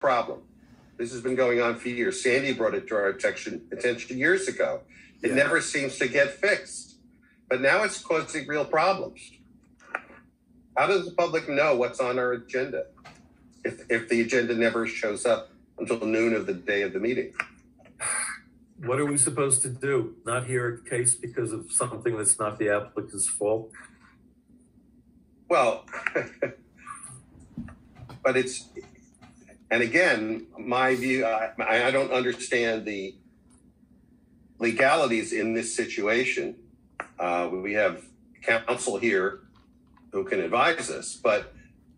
problem. This has been going on for years. Sandy brought it to our attention years ago. It never seems to get fixed. But now it's causing real problems. How does the public know what's on our agenda if the agenda never shows up until noon of the day of the meeting? What are we supposed to do? Not hear a case because of something that's not the applicant's fault? Well, but it's, and again, my view, I don't understand the legalities in this situation. We have counsel here who can advise us, but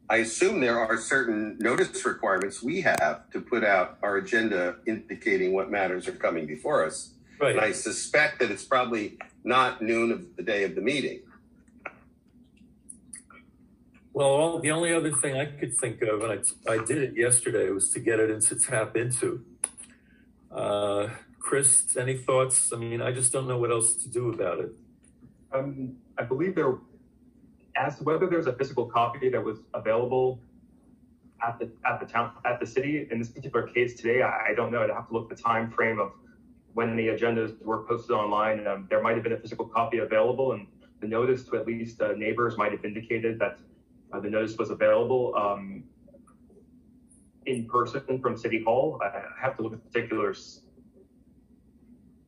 I assume there are certain notice requirements we have to put out our agenda indicating what matters are coming before us. Right. And I suspect that it's probably not noon of the day of the meeting. Well, the only other thing I could think of, and I did it yesterday, was to get it into TAPinto. Chris, any thoughts? I mean, I just don't know what else to do about it. I believe as to whether there's a physical copy that was available at the city in this particular case today, I don't know. I'd have to look at the time frame of when the agendas were posted online. There might have been a physical copy available, and the notice to at least neighbors might have indicated that the notice was available in person from City Hall. I have to look at the particulars.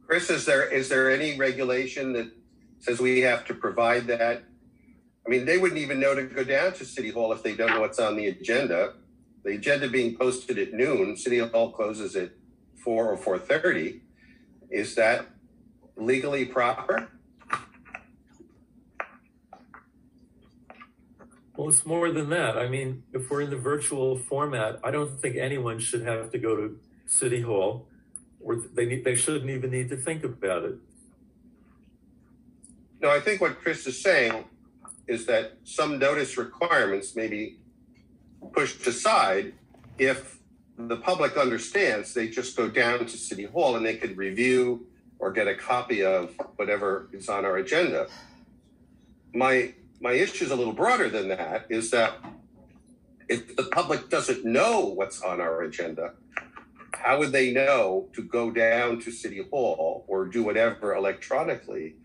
Chris, is there any regulation that says we have to provide that? I mean, they wouldn't even know to go down to City Hall if they don't know what's on the agenda. The agenda being posted at noon, City Hall closes at 4 or 4:30. Is that legally proper? Well, it's more than that. I mean, if we're in the virtual format, I don't think anyone should have to go to City Hall, or they shouldn't even need to think about it. No, I think what Chris is saying is that some notice requirements may be pushed aside if the public understands they just go down to City Hall and they could review or get a copy of whatever is on our agenda. My issue is a little broader than that, is that if the public doesn't know what's on our agenda, how would they know to go down to City Hall or do whatever electronically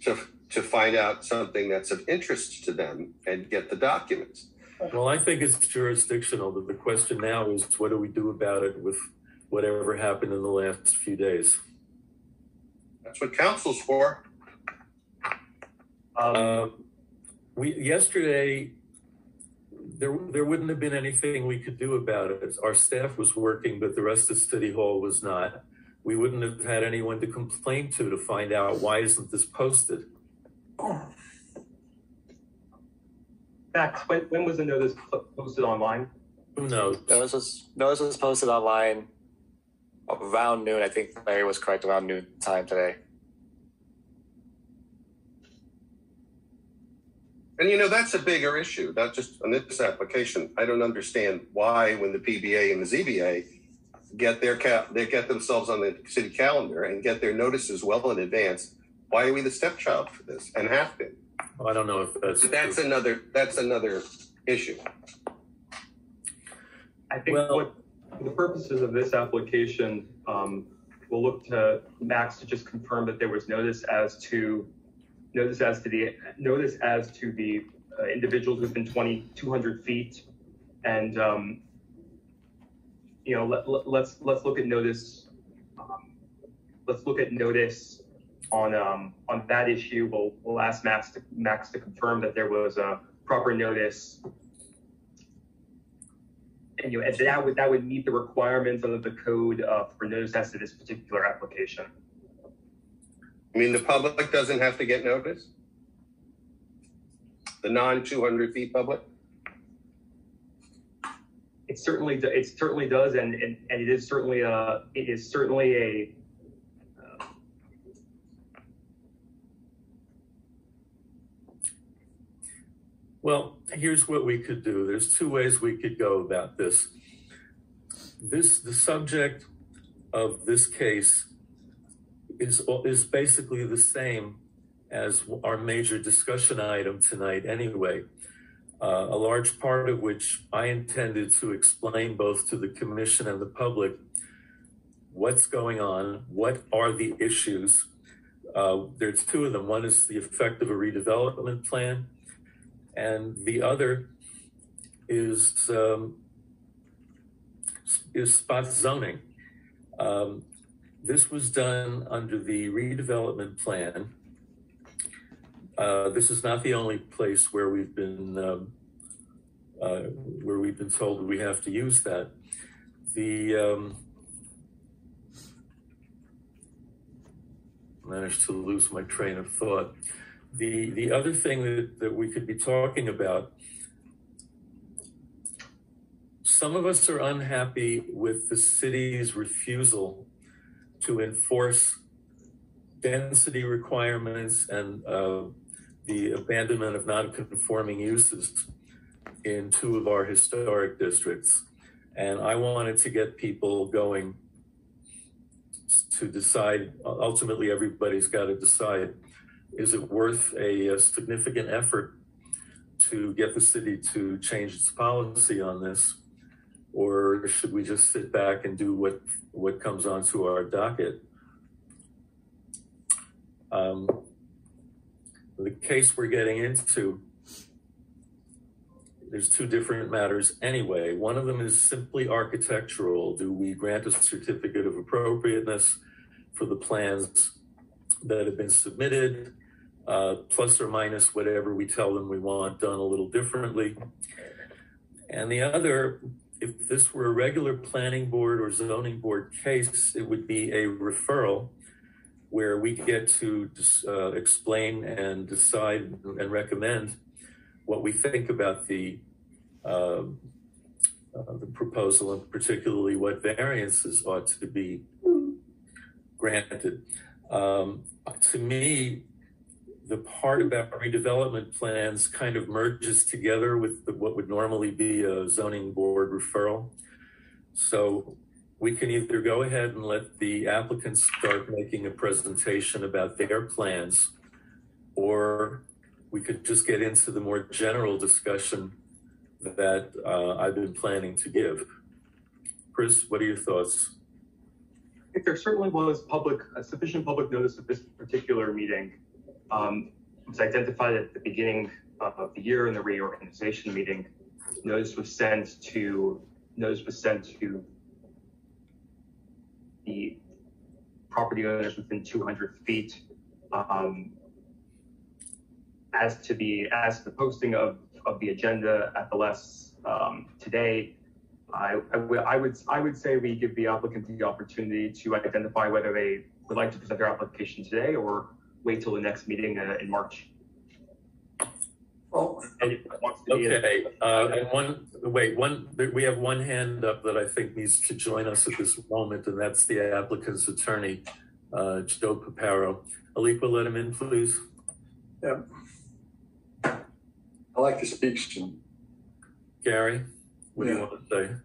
to find out something that's of interest to them and get the documents? Well, I think it's jurisdictional, but the question now is, what do we do about it with whatever happened in the last few days? That's what counsel's for. Yesterday, there wouldn't have been anything we could do about it. Our staff was working, but the rest of City Hall was not. We wouldn't have had anyone to complain to find out, why isn't this posted? Max, when was the notice posted online? Who knows? Notice was posted online around noon. I think Larry was correct, around noon time today. And that's a bigger issue, not just on this application. I don't understand why, when the PBA and the ZBA they get themselves on the city calendar and get their notices well in advance, why are we the stepchild for this and have been? Well, I don't know if that's another issue. I think for the purposes of this application, we'll look to Max to just confirm that there was notice as to the individuals within 200 feet, and let's look at notice. Let's look at notice on that issue. We'll ask Max to confirm that there was a proper notice, and that would meet the requirements under the code for notice as to this particular application. I mean, the public doesn't have to get notice? The non-200 feet public? It certainly does, and it is certainly a Well, here's what we could do. There's two ways we could go about this. The subject of this case is basically the same as our major discussion item tonight anyway. a large part of which I intended to explain both to the commission and the public what's going on, what are the issues. There's two of them. One is the effect of a redevelopment plan, and the other is spot zoning. This was done under the redevelopment plan. This is not the only place where we've been told we have to use that. Managed to lose my train of thought. The other thing that we could be talking about, some of us are unhappy with the city's refusal to enforce density requirements and the abandonment of non-conforming uses in two of our historic districts. And I wanted to get people going to decide. Ultimately, everybody's got to decide, is it worth a significant effort to get the city to change its policy on this? Or should we just sit back and do what comes onto our docket? The case we're getting into, there's two different matters anyway. One of them is simply architectural. Do we grant a certificate of appropriateness for the plans that have been submitted, plus or minus whatever we tell them we want done a little differently? And the other, if this were a regular planning board or zoning board case, it would be a referral where we get to explain and decide and recommend what we think about the proposal, and particularly what variances ought to be granted. To me, the part about redevelopment plans kind of merges together with what would normally be a zoning board referral. So we can either go ahead and let the applicants start making a presentation about their plans, or we could just get into the more general discussion that I've been planning to give. Chris, what are your thoughts? I think there certainly was sufficient public notice of this particular meeting. It was identified at the beginning of the year in the reorganization meeting. Notice was sent to the property owners within 200 feet. As to the posting of the agenda at the last today, I would say we give the applicant the opportunity to identify whether they would like to present their application today or wait till the next meeting in March. Well, okay. We have one hand up that I think needs to join us at this moment, and that's the applicant's attorney, Joe Paparo. Aliqua, let him in, please. Yeah. I like to speak soon. Gary, what do you want to say?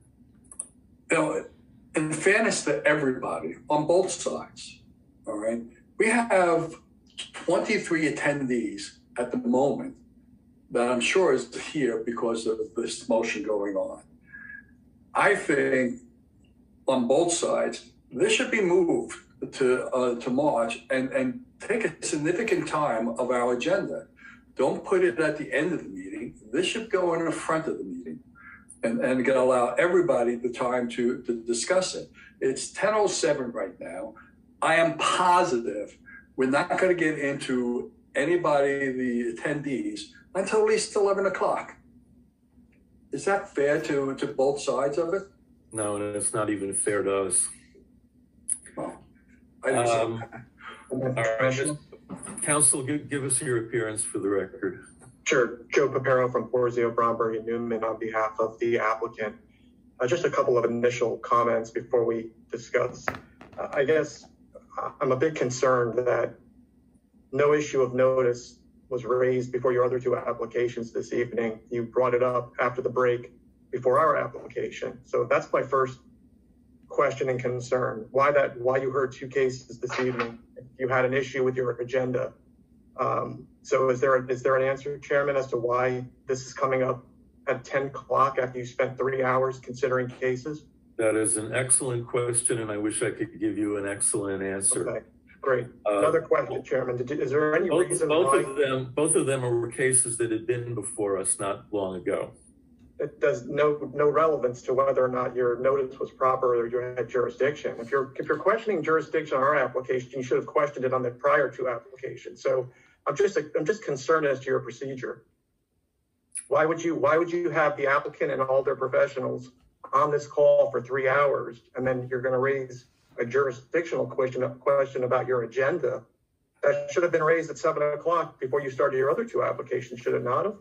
You know, in fairness to everybody on both sides, all right, we have 23 attendees at the moment that I'm sure is here because of this motion going on. I think on both sides, this should be moved to March and take a significant time of our agenda. Don't put it at the end of the meeting. This should go in the front of the meeting and allow everybody the time to discuss it. It's 10:07 right now. I am positive we're not going to get into anybody, the attendees, until at least 11 o'clock. Is that fair to both sides of it? No, it's not even fair to us. Well, I didn't say that. Counsel, give us your appearance for the record. Sure. Joe Paparo from Porzio, Bromberg, and Newman on behalf of the applicant. Just a couple of initial comments before we discuss. I guess I'm a bit concerned that no issue of notice was raised before your other two applications this evening. You brought it up after the break before our application. So that's my first question and concern. Why you heard two cases this evening? If you had an issue with your agenda, So is there an answer, Chairman, as to why this is coming up at 10 o'clock after you spent 3 hours considering cases? That is an excellent question, and I wish I could give you an excellent answer. Okay, great. Another question, Chairman. Is there any reason why both of them were cases that had been before us not long ago? It does no relevance to whether or not your notice was proper or you had jurisdiction. If you're questioning jurisdiction on our application, you should have questioned it on the prior two applications. So I'm just concerned as to your procedure. Why would you have the applicant and all their professionals on this call for 3 hours, and then you're going to raise a jurisdictional question about your agenda? That should have been raised at 7 o'clock before you started your other two applications, should it not have?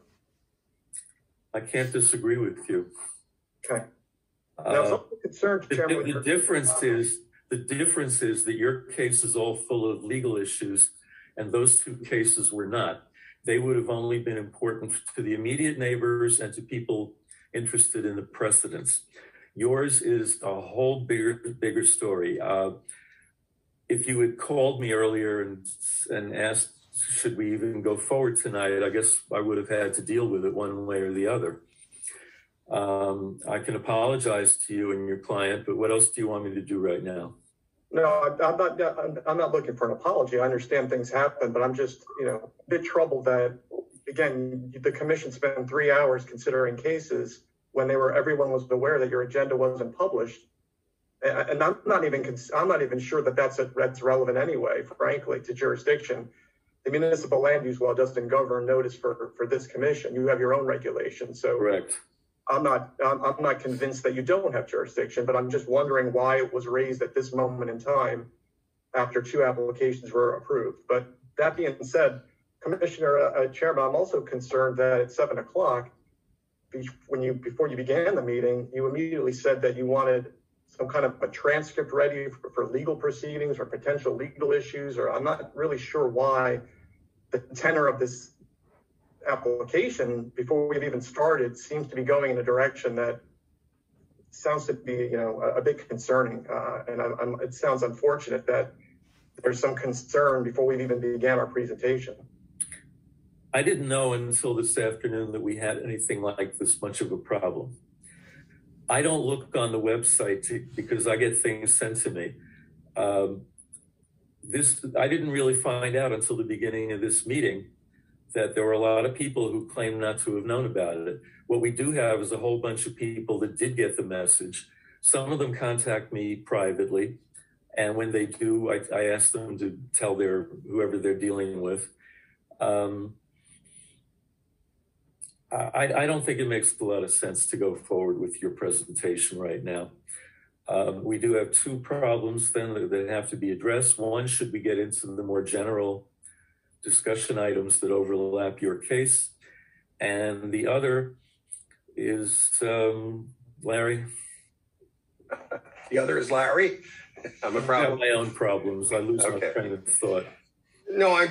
I can't disagree with you. Okay. Now, I'm concerned, Chairman. The difference is that your case is all full of legal issues, and those two cases were not. They would have only been important to the immediate neighbors and to people interested in the precedents. Yours is a whole bigger story. If you had called me earlier and asked, should we even go forward tonight, I guess I would have had to deal with it one way or the other. I can apologize to you and your client, but what else do you want me to do right now? No, I'm not looking for an apology. I understand things happen, but I'm just, a bit troubled that, again, the commission spent 3 hours considering cases when everyone was aware that your agenda wasn't published. And I'm not even sure that that's relevant anyway, frankly, to jurisdiction. The municipal land use law doesn't govern notice for this commission. You have your own regulations. So correct. I'm not convinced that you don't have jurisdiction, but I'm just wondering why it was raised at this moment in time after two applications were approved. But that being said, Commissioner Chairman, I'm also concerned that at 7 o'clock, before you began the meeting, you immediately said that you wanted some kind of a transcript ready for legal proceedings or potential legal issues, or I'm not really sure why the tenor of this application before we've even started seems to be going in a direction that sounds to be, a bit concerning. And it sounds unfortunate that there's some concern before we've even began our presentation. I didn't know until this afternoon that we had anything like this much of a problem. I don't look on the website because I get things sent to me. I didn't really find out until the beginning of this meeting that there were a lot of people who claim not to have known about it. What we do have is a whole bunch of people that did get the message. Some of them contact me privately, and when they do, I ask them to tell whoever they're dealing with. I don't think it makes a lot of sense to go forward with your presentation right now. We do have two problems then that have to be addressed. One, should we get into the more general discussion items that overlap your case? And the other is Larry. The other is Larry. I'm a problem. I have my own problems. I lose my train of thought. No,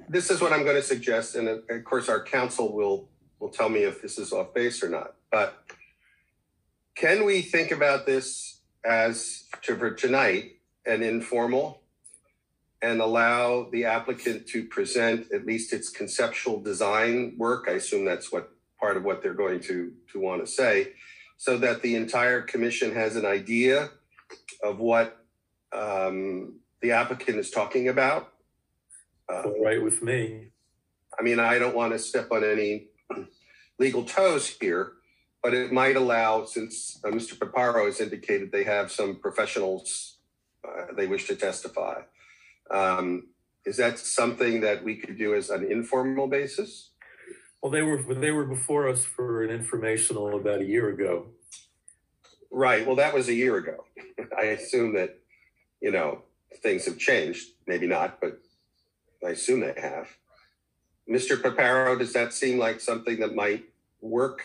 this is what I'm going to suggest. And of course, our counsel will tell me if this is off base or not. But can we think about this as, for tonight, an informal, and allow the applicant to present at least its conceptual design work? I assume that's part of what they're going to want to say, so that the entire commission has an idea of what the applicant is talking about. All right with me. I mean, I don't want to step on any legal toes here, but it might allow, since Mr. Paparo has indicated they have some professionals they wish to testify. Is that something that we could do as an informal basis? Well, they were before us for an informational about a year ago. Right. Well, that was a year ago. I assume that, things have changed. Maybe not, but I assume they have. Mr. Paparo, does that seem like something that might work?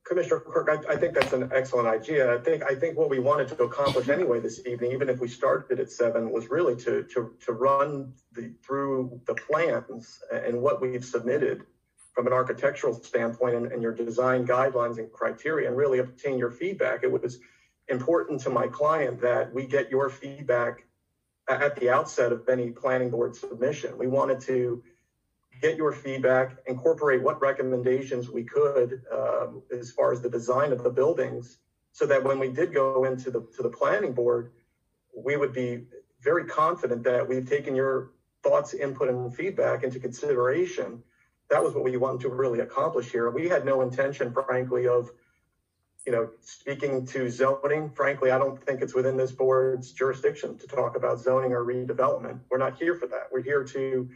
Commissioner Kirk, I think that's an excellent idea. I think what we wanted to accomplish anyway this evening, even if we started at 7, was really to run through the plans and what we've submitted from an architectural standpoint and your design guidelines and criteria, and really obtain your feedback. It was important to my client that we get your feedback at the outset of any planning board submission. We wanted to get your feedback, incorporate what recommendations we could as far as the design of the buildings, so that when we did go into the planning board, we would be very confident that we've taken your thoughts, input, and feedback into consideration. That was what we wanted to really accomplish here. We had no intention, frankly, of speaking to zoning. Frankly, I don't think it's within this board's jurisdiction to talk about zoning or redevelopment. We're not here for that. We're here to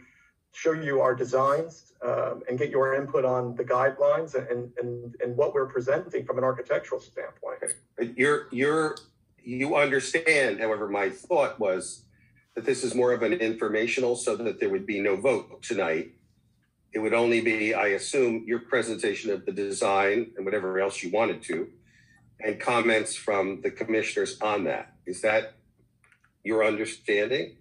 show you our designs and get your input on the guidelines and what we're presenting from an architectural standpoint. You understand, however, my thought was that this is more of an informational, so that there would be no vote tonight. It would only be, I assume, your presentation of the design and whatever else you wanted to, and comments from the commissioners on that. Is that your understanding?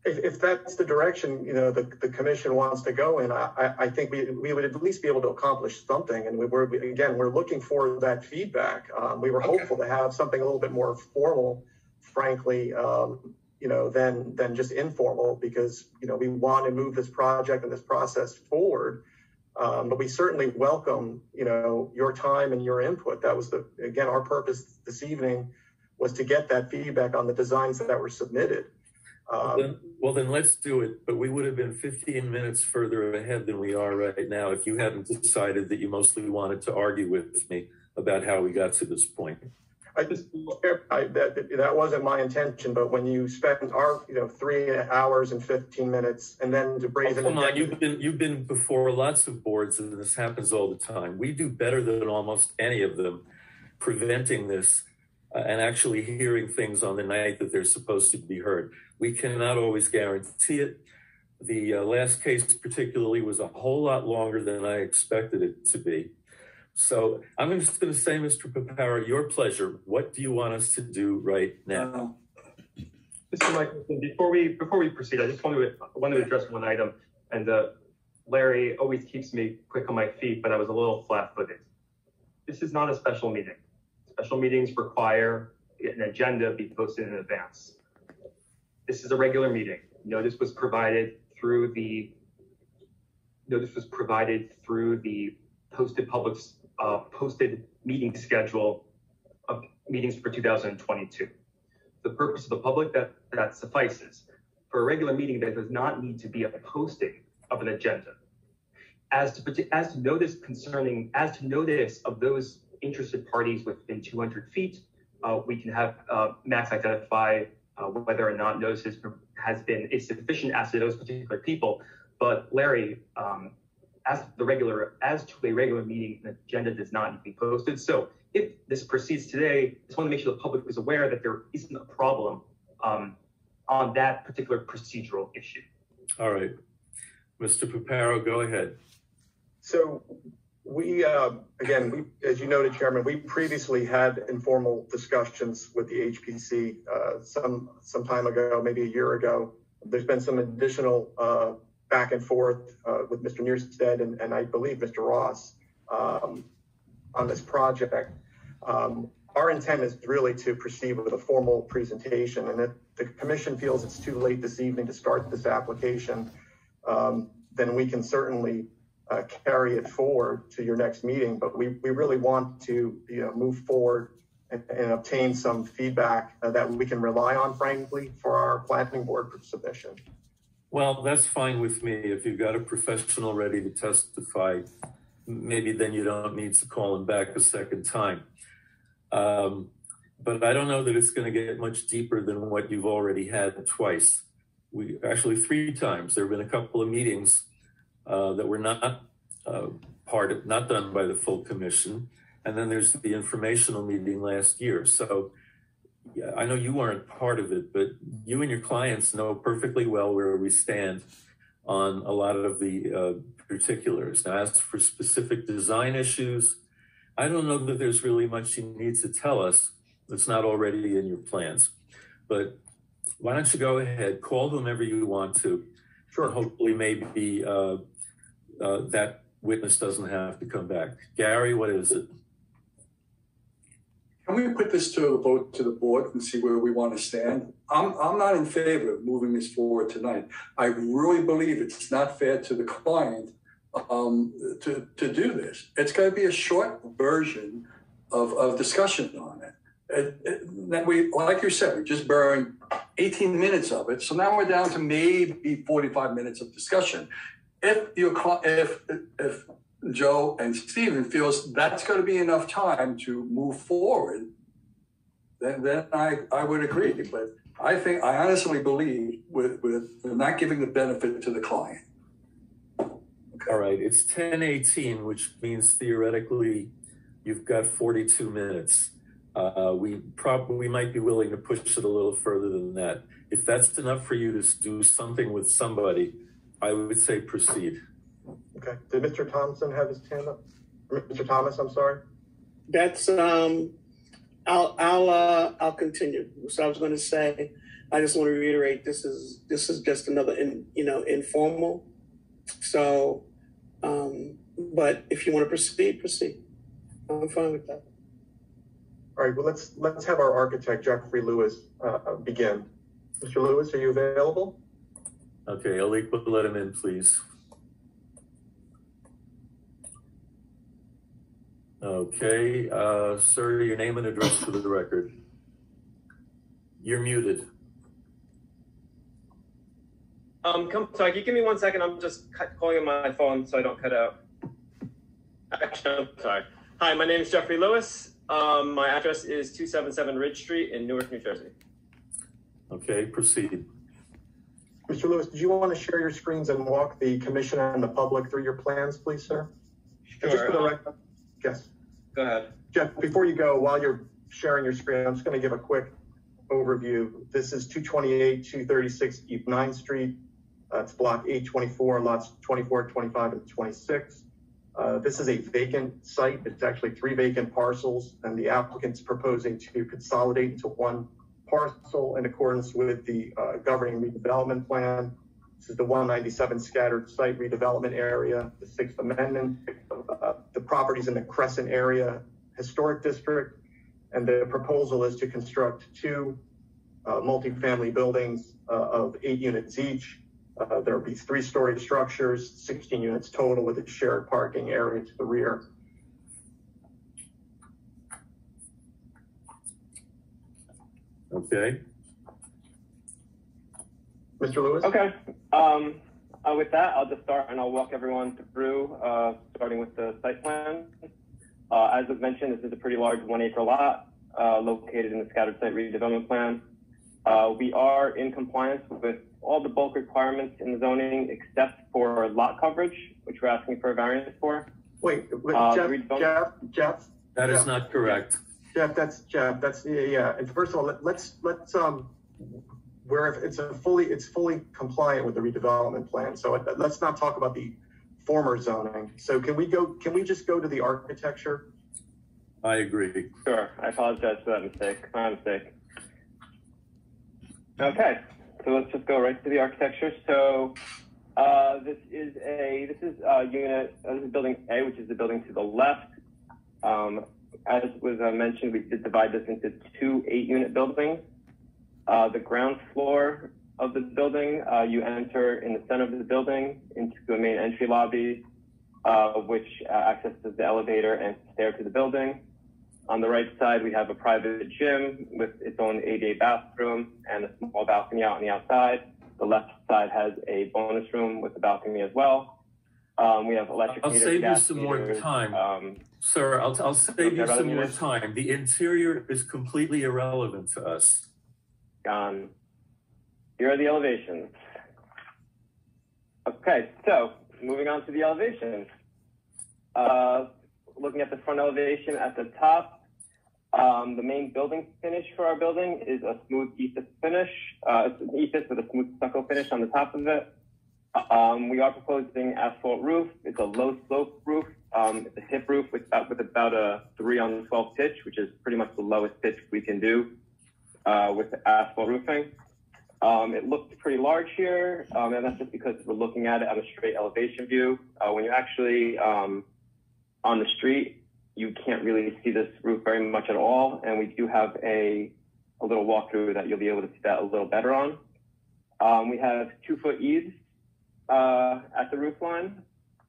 If that's the direction the commission wants to go in, I think we would at least be able to accomplish something. And we're looking for that feedback. We were hopeful to have something a little bit more formal, frankly, than just informal, because we want to move this project and this process forward. But we certainly welcome your time and your input. That was our purpose this evening, was to get that feedback on the designs that were submitted. Well, then let's do it. But we would have been 15 minutes further ahead than we are right now if you hadn't decided that you mostly wanted to argue with me about how we got to this point. That wasn't my intention. But when you spend our 3 hours and 15 minutes, and then to raise come on, you've been before lots of boards, and this happens all the time. We do better than almost any of them preventing this. And actually hearing things on the night that they're supposed to be heard. We cannot always guarantee it. The last case particularly was a whole lot longer than I expected it to be. So I'm just going to say, Mr. Papara, your pleasure. What do you want us to do right now? Mr. Michelson, before we proceed, I just want to address one item. And Larry always keeps me quick on my feet, but I was a little flat-footed. This is not a special meeting. Special meetings require an agenda be posted in advance. This is a regular meeting. Notice was provided through the posted meeting schedule of meetings for 2022. The purpose of the public, that suffices. For a regular meeting, there does not need to be a posting of an agenda. As to notice of those interested parties within 200 feet, we can have Max identify whether or not notice is sufficient as to those particular people. But Larry, as to a regular meeting, an agenda does not need to be posted. So if this proceeds today, I just want to make sure the public is aware that there isn't a problem on that particular procedural issue. All right. Mr. Paparo, go ahead. So we, as you noted, Chairman, we previously had informal discussions with the HPC some time ago, maybe a year ago. There's been some additional back and forth with Mr. Neerstead and I believe Mr. Ross on this project. Our intent is really to proceed with a formal presentation, and if the commission feels it's too late this evening to start this application, then we can certainly carry it forward to your next meeting. But we really want to move forward and obtain some feedback that we can rely on, frankly, for our planning board submission. Well, that's fine with me. If you've got a professional ready to testify, maybe then you don't need to call him back a second time. But I don't know that it's going to get much deeper than what you've already had twice. We actually 3 times. There have been a couple of meetings that were not not done by the full commission. And then there's the informational meeting last year. So yeah, I know you weren't part of it, but you and your clients know perfectly well where we stand on a lot of the particulars. Now, as for specific design issues, I don't know that there's really much you need to tell us that's not already in your plans. But why don't you go ahead, call whomever you want to. Sure. Hopefully maybe that witness doesn't have to come back. Gary, what is it? can we put this to a vote to the board and see where we want to stand? I'm not in favor of moving this forward tonight. I really believe it's not fair to the client to do this. It's going to be a short version of discussion on it. Then we, like you said, we just burned 18 minutes of it. So now we're down to maybe 45 minutes of discussion. If Joe and Stephen feels that's going to be enough time to move forward, then I would agree. But I honestly believe with not giving the benefit to the client. Okay. All right, it's 10:18, which means theoretically you've got 42 minutes. We might be willing to push it a little further than that. If that's enough for you to do something with somebody, I would say proceed. Okay. Did Mr. Thompson have his hand up? Mr. Thomas, I'm sorry. That's I'll continue. So I was going to say, I just want to reiterate, this is just another informal. So, but if you want to proceed. I'm fine with that. All right. Well, let's have our architect Jeffrey Lewis begin. Mr. Lewis, are you available? Okay, Alik, let him in, please. Okay, sir, your name and address for the record. You're muted. Sorry, can you give me 1 second? I'm just calling on my phone so I don't cut out. Actually, I'm sorry. Hi, my name is Jeffrey Lewis. My address is 277 Ridge Street in Newark, New Jersey. Okay, proceed. Mr. Lewis, do you want to share your screens and walk the commission and the public through your plans, please, sir? Sure. Just for the record. Yes. Go ahead. Jeff, before you go, while you're sharing your screen, I'm just going to give a quick overview. This is 228, 236 East 9th Street. It's block 824, lots 24, 25, and 26. This is a vacant site. It's actually 3 vacant parcels, and the applicant's proposing to consolidate into one parcel in accordance with the governing redevelopment plan. This is the 197 scattered site redevelopment area, the 6th Amendment. The property's in the Crescent area historic district, and the proposal is to construct 2 multifamily buildings of 8 units each. There will be 3-story structures, 16 units total, with a shared parking area to the rear. Okay. Mr. Lewis? Okay. With that, I'll just start and I'll walk everyone through, starting with the site plan. As was mentioned, this is a pretty large 1-acre lot located in the scattered site redevelopment plan. We are in compliance with all the bulk requirements in the zoning except for lot coverage, which we're asking for a variance for. Wait, Jeff. That is not correct. Jeff, that's yeah. And first of all, let's where it's fully compliant with the redevelopment plan. So let's not talk about the former zoning. So can we just go to the architecture? I agree. Sure. I apologize for that mistake. My mistake. Okay. So let's just go right to the architecture. So this is building A, which is the building to the left. As was mentioned, we did divide this into 2 8-unit buildings. The ground floor of the building, you enter in the center of the building into a main entry lobby, which accesses the elevator and stair to the building. On the right side, we have a private gym with its own ADA bathroom and a small balcony out on the outside. The left side has a bonus room with a balcony as well. We have electric meters. I'll save you some more time. Sir, I'll save you some more time. The interior is completely irrelevant to us. Gone. Here are the elevations. Okay, so moving on to the elevations. Looking at the front elevation at the top, the main building finish for our building is a smooth ethos finish. It's an ethos with a smooth stucco finish on the top of it. We are proposing asphalt roof. It's a low slope roof. It's a hip roof with about a 3 on 12 pitch, which is pretty much the lowest pitch we can do with the asphalt roofing. It looks pretty large here, and that's just because we're looking at it on a straight elevation view. When you're actually on the street, you can't really see this roof very much at all. And we do have a little walkthrough that you'll be able to see that a little better on. We have 2-foot eaves at the roof line,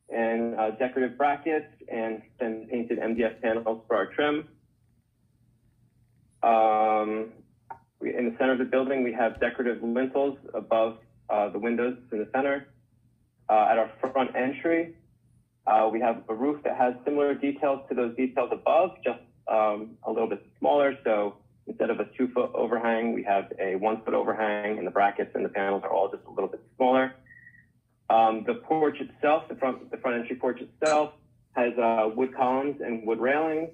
and decorative brackets, and then painted MDF panels for our trim. In the center of the building, we have decorative lintels above the windows in the center. At our front entry, we have a roof that has similar details to those details above, just a little bit smaller. So instead of a 2-foot overhang, we have a 1-foot overhang, and the brackets and the panels are all just a little bit smaller. The porch itself, the front entry porch itself, has wood columns and wood railings.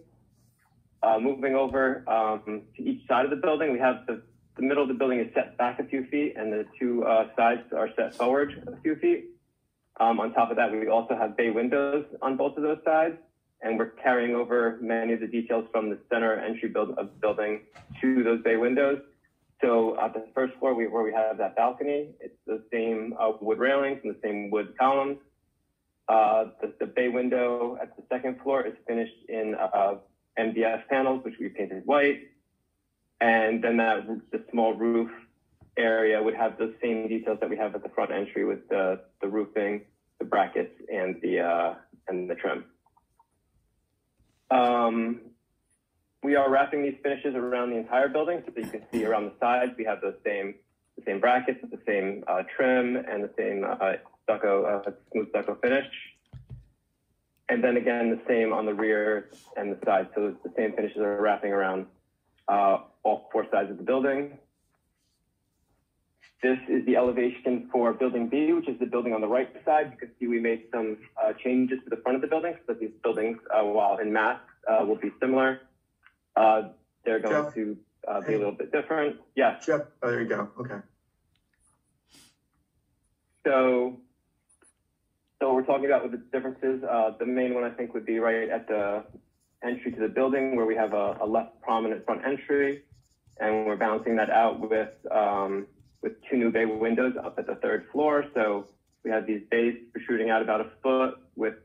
Moving over to each side of the building, we have the middle of the building is set back a few feet, and the two sides are set forward a few feet. On top of that, we also have bay windows on both of those sides, and we're carrying over many of the details from the center entry of the building to those bay windows. So at the first floor, where we have that balcony, it's the same wood railings and the same wood columns. The bay window at the second floor is finished in MDF panels, which we painted white. And then the small roof area would have the same details that we have at the front entry with the roofing, the brackets, and the trim. We are wrapping these finishes around the entire building, so that you can see around the sides we have the same brackets, the same trim, and the same smooth stucco finish. And then again, the same on the rear and the side. So the same finishes are wrapping around all 4 sides of the building. This is the elevation for Building B, which is the building on the right side. You can see we made some changes to the front of the building, so that these buildings, while in mass, will be similar. They're going to be a little bit different. Yeah. Jeff, oh, there you go. Okay. So we're talking about with the differences. The main one I think would be right at the entry to the building, where we have a less prominent front entry, and we're balancing that out with 2 new bay windows up at the 3rd floor. So we have these bays protruding out about a foot with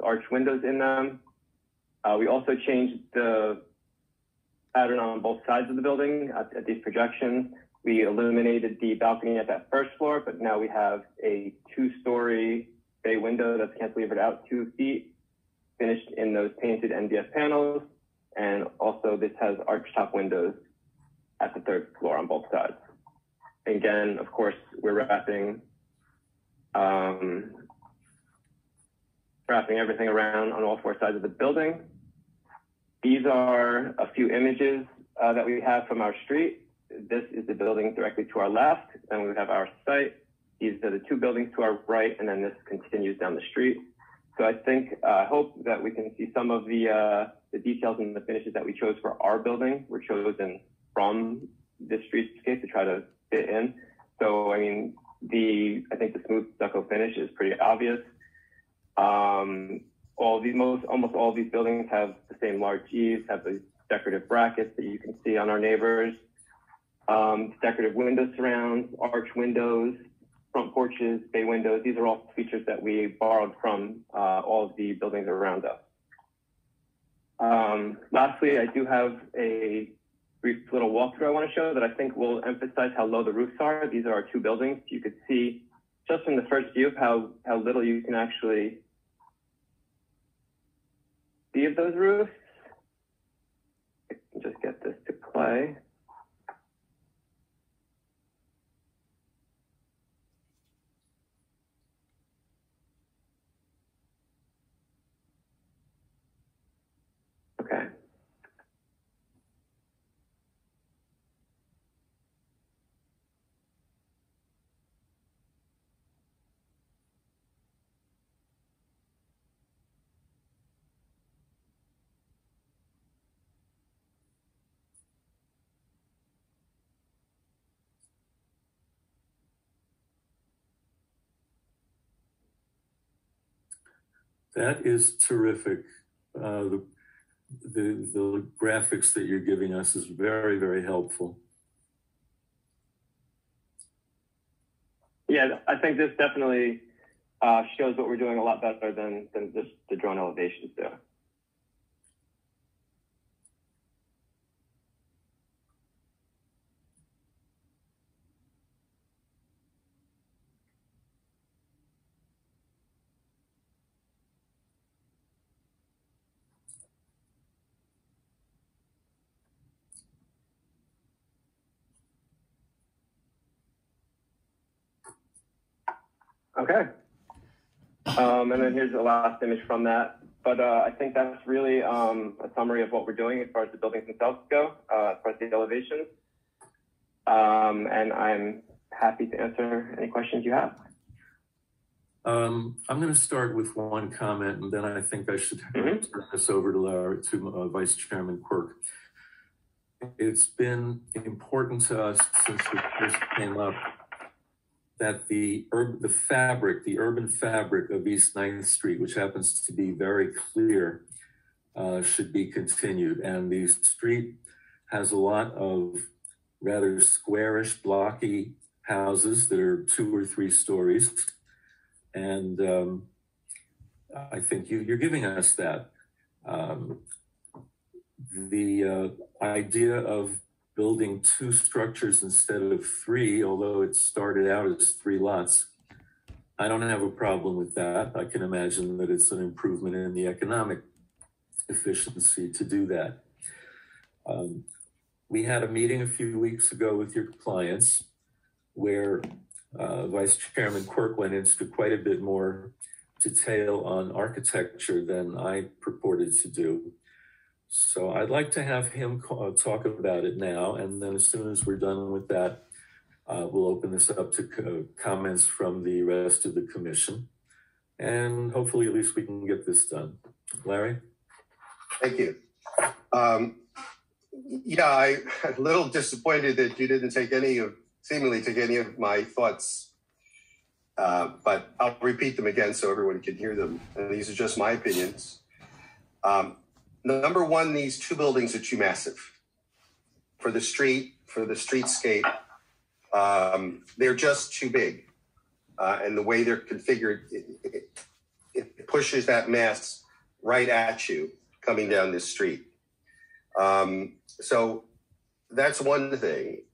arch windows in them. We also changed the pattern on both sides of the building at these projections. We eliminated the balcony at that 1st floor, but now we have a 2-story bay window that's cantilevered out 2 feet, finished in those painted MDF panels. And also this has arch top windows at the 3rd floor on both sides. Again, of course, we're wrapping everything around on all 4 sides of the building. These are a few images that we have from our street. This is the building directly to our left, and we have our site. These are the 2 buildings to our right, and then this continues down the street. So I think, I hope that we can see some of the details and the finishes that we chose for our building were chosen from this streetscape to try to fit in. So, I mean, I think the smooth stucco finish is pretty obvious. Almost all of these buildings have the same large eaves, have the decorative brackets that you can see on our neighbors, decorative window surrounds, arch windows, front porches, bay windows. These are all features that we borrowed from all of the buildings around us. Lastly, I do have a brief little walkthrough I want to show that I think will emphasize how low the roofs are. These are our 2 buildings. You could see just from the first view how little you can actually see of those roofs. I can just get this to play. Okay. That is terrific. The graphics that you're giving us is very, very helpful. Yeah, I think this definitely shows what we're doing a lot better than just the drone elevations do. Okay. And then here's the last image from that. But I think that's really a summary of what we're doing as far as the buildings themselves go, as far as the elevations. And I'm happy to answer any questions you have. I'm going to start with one comment, and then I think I should turn this over to Vice Chairman Quirk. It's been important to us since we first came up that the urban fabric of East 9th Street, which happens to be very clear, should be continued. And the street has a lot of rather squarish, blocky houses that are 2 or 3 stories. And I think you're giving us that. The idea of building 2 structures instead of 3, although it started out as 3 lots, I don't have a problem with that. I can imagine that it's an improvement in the economic efficiency to do that. We had a meeting a few weeks ago with your clients where Vice Chairman Quirk went into quite a bit more detail on architecture than I purported to do. So I'd like to have him talk about it now, and then as soon as we're done with that, we'll open this up to comments from the rest of the commission, and hopefully at least we can get this done. Larry? Thank you. Yeah, I'm a little disappointed that you didn't seemingly take any of my thoughts, but I'll repeat them again so everyone can hear them. And these are just my opinions. Number one, these 2 buildings are too massive for the streetscape. They're just too big. And the way they're configured, it pushes that mass right at you coming down this street. So that's one thing.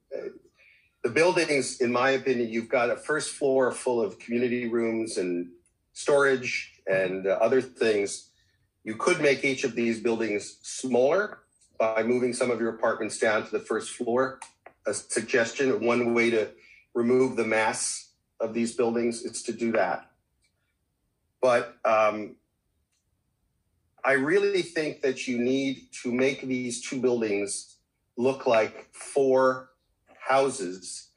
The buildings, in my opinion, you've got a first floor full of community rooms and storage and other things. You could make each of these buildings smaller by moving some of your apartments down to the first floor. A suggestion, one way to remove the mass of these buildings is to do that. But I really think that you need to make these 2 buildings look like 4 houses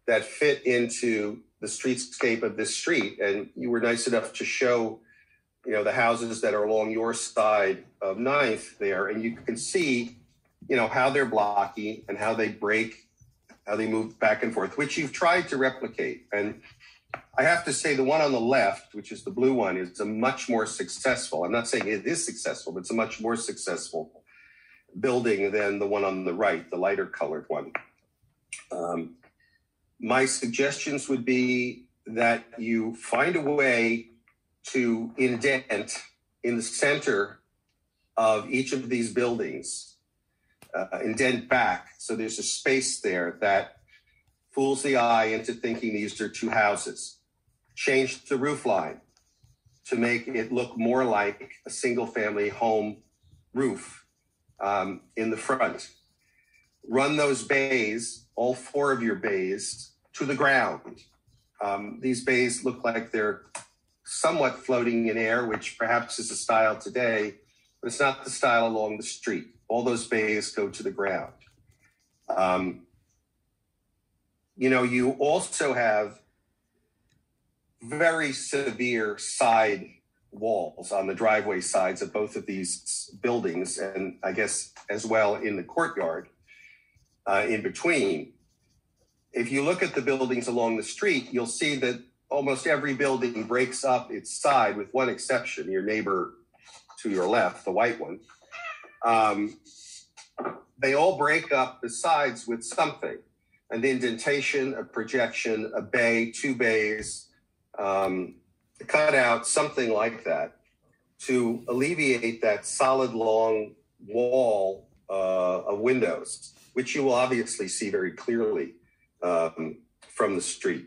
that fit into the streetscape of this street. And you were nice enough to show, the houses that are along your side of 9th there, and you can see, how they're blocky and how they break, how they move back and forth, which you've tried to replicate. And I have to say the one on the left, which is the blue one, is a much more successful. I'm not saying it is successful, but it's a much more successful building than the one on the right, the lighter colored one. My suggestions would be that you find a way to indent in the center of each of these buildings, indent back. So there's a space there that fools the eye into thinking these are 2 houses. Change the roof line to make it look more like a single family home roof in the front. Run those bays, all 4 of your bays, to the ground. These bays look like they're somewhat floating in air, which perhaps is a style today, but it's not the style along the street. All those bays go to the ground. You also have very severe side walls on the driveway sides of both of these buildings, and I guess as well in the courtyard in between. If you look at the buildings along the street, you'll see that almost every building breaks up its side, with one exception, your neighbor to your left, the white one. They all break up the sides with something, an indentation, a projection, a bay, 2 bays, a cutout, something like that, to alleviate that solid long wall of windows, which you will obviously see very clearly from the street.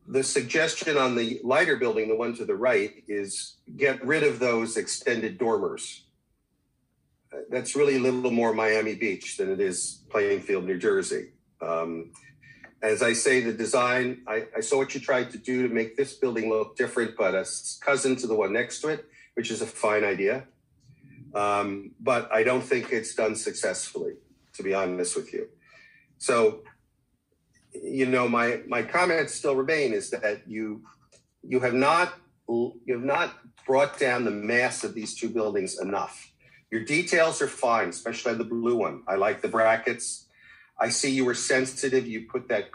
The suggestion on the lighter building, the one to the right, is get rid of those extended dormers. That's really a little more Miami Beach than it is Plainfield, New Jersey. As I say, the design, I saw what you tried to do to make this building look different, but a cousin to the one next to it, which is a fine idea. But I don't think it's done successfully, to be honest with you. So, you know, my comments still remain is that you have not brought down the mass of these two buildings enough. Your details are fine, especially on the blue one. I like the brackets. I see you were sensitive. You put that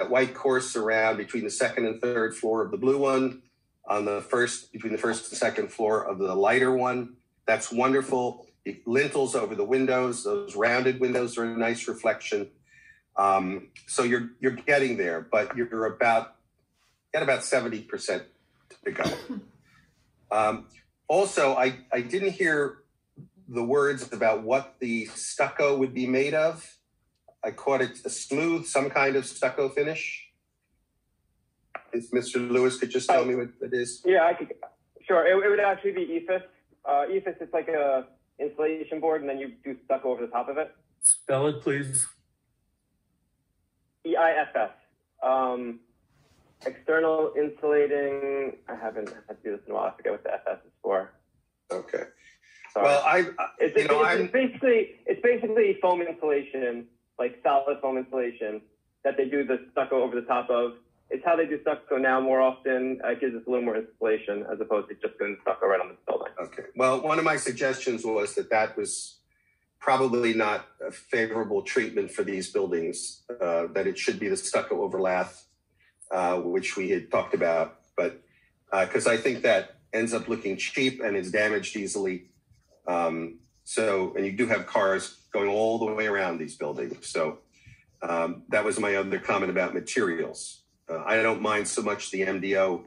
white course around between the second and third floor of the blue one, between the first and second floor of the lighter one. That's wonderful. The lintels over the windows, those rounded windows are a nice reflection. So you're getting there, but you're got about 70% to go. Also, I didn't hear the words about what the stucco would be made of. I caught it a smooth, some kind of stucco finish. If Mr. Lewis could just tell me what it is. Yeah, I could. Sure, it would actually be EIFS. EIFS is like a insulation board, and then you do stucco over the top of it. Spell it, please. EIFS. External insulating. I haven't had to do this in a while. I forget what the FS is for. Okay. Sorry. Well, it's basically foam insulation, like solid foam insulation that they do the stucco over the top of. It's how they do stucco now more often. It gives us a little more insulation as opposed to just doing stucco right on the building. Okay. Well, one of my suggestions was that was probably not a favorable treatment for these buildings, that it should be the stucco overlap, which we had talked about. But because I think that ends up looking cheap and is damaged easily. And you do have cars going all the way around these buildings. So that was my other comment about materials. I don't mind so much the MDO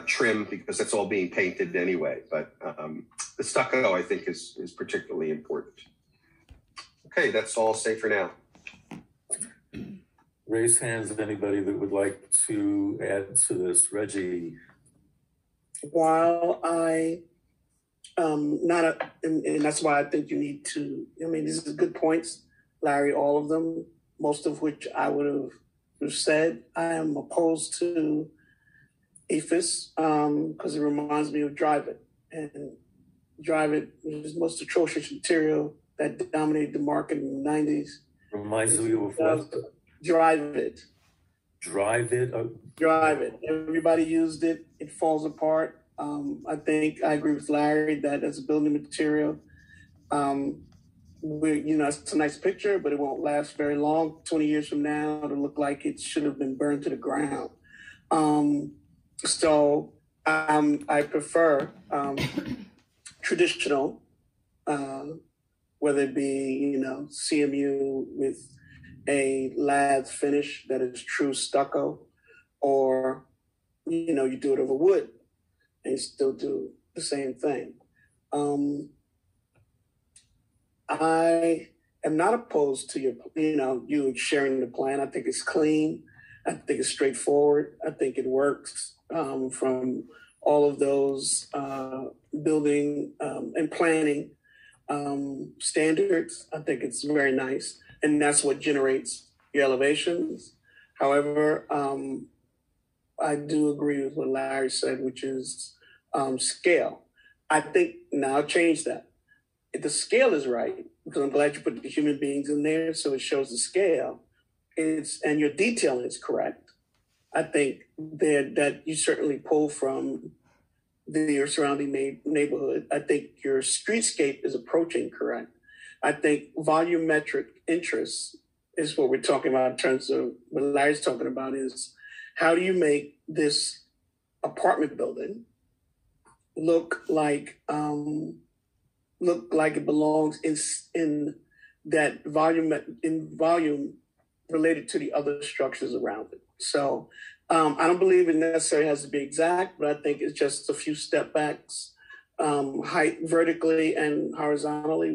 trim because that's all being painted anyway. But the stucco, I think, is particularly important. Okay, that's all I'll say for now. Raise hands of anybody that would like to add to this. Reggie. While I and that's why I think you need to, these are good points, Larry, all of them, most of which I would have said. I am opposed to EIFS because it reminds me of Drive It. And Drive It is the most atrocious material that dominated the market in the 90s. Reminds you of what? Drive It. Drive It? Drive It. Everybody used it. It falls apart. I think I agree with Larry that as a building material, it's a nice picture, but it won't last very long. 20 years from now, it'll look like it should have been burned to the ground. So I prefer traditional, whether it be, CMU with a lath finish that is true stucco, or, you do it over wood and still do the same thing. I am not opposed to you sharing the plan. I think it's clean. I think it's straightforward. I think it works from all of those building and planning standards. I think it's very nice. And that's what generates your elevations. However, I do agree with what Larry said, which is scale. I think now I'll change that. If the scale is right, because I'm glad you put the human beings in there, so it shows the scale. And your detailing is correct. I think that you certainly pull from your surrounding neighborhood. I think your streetscape is approaching correct. I think volumetric interest is what we're talking about in terms of what Larry's talking about is how do you make this apartment building look like it belongs in that volume related to the other structures around it. So I don't believe it necessarily has to be exact, but I think it's just a few step backs, height vertically and horizontally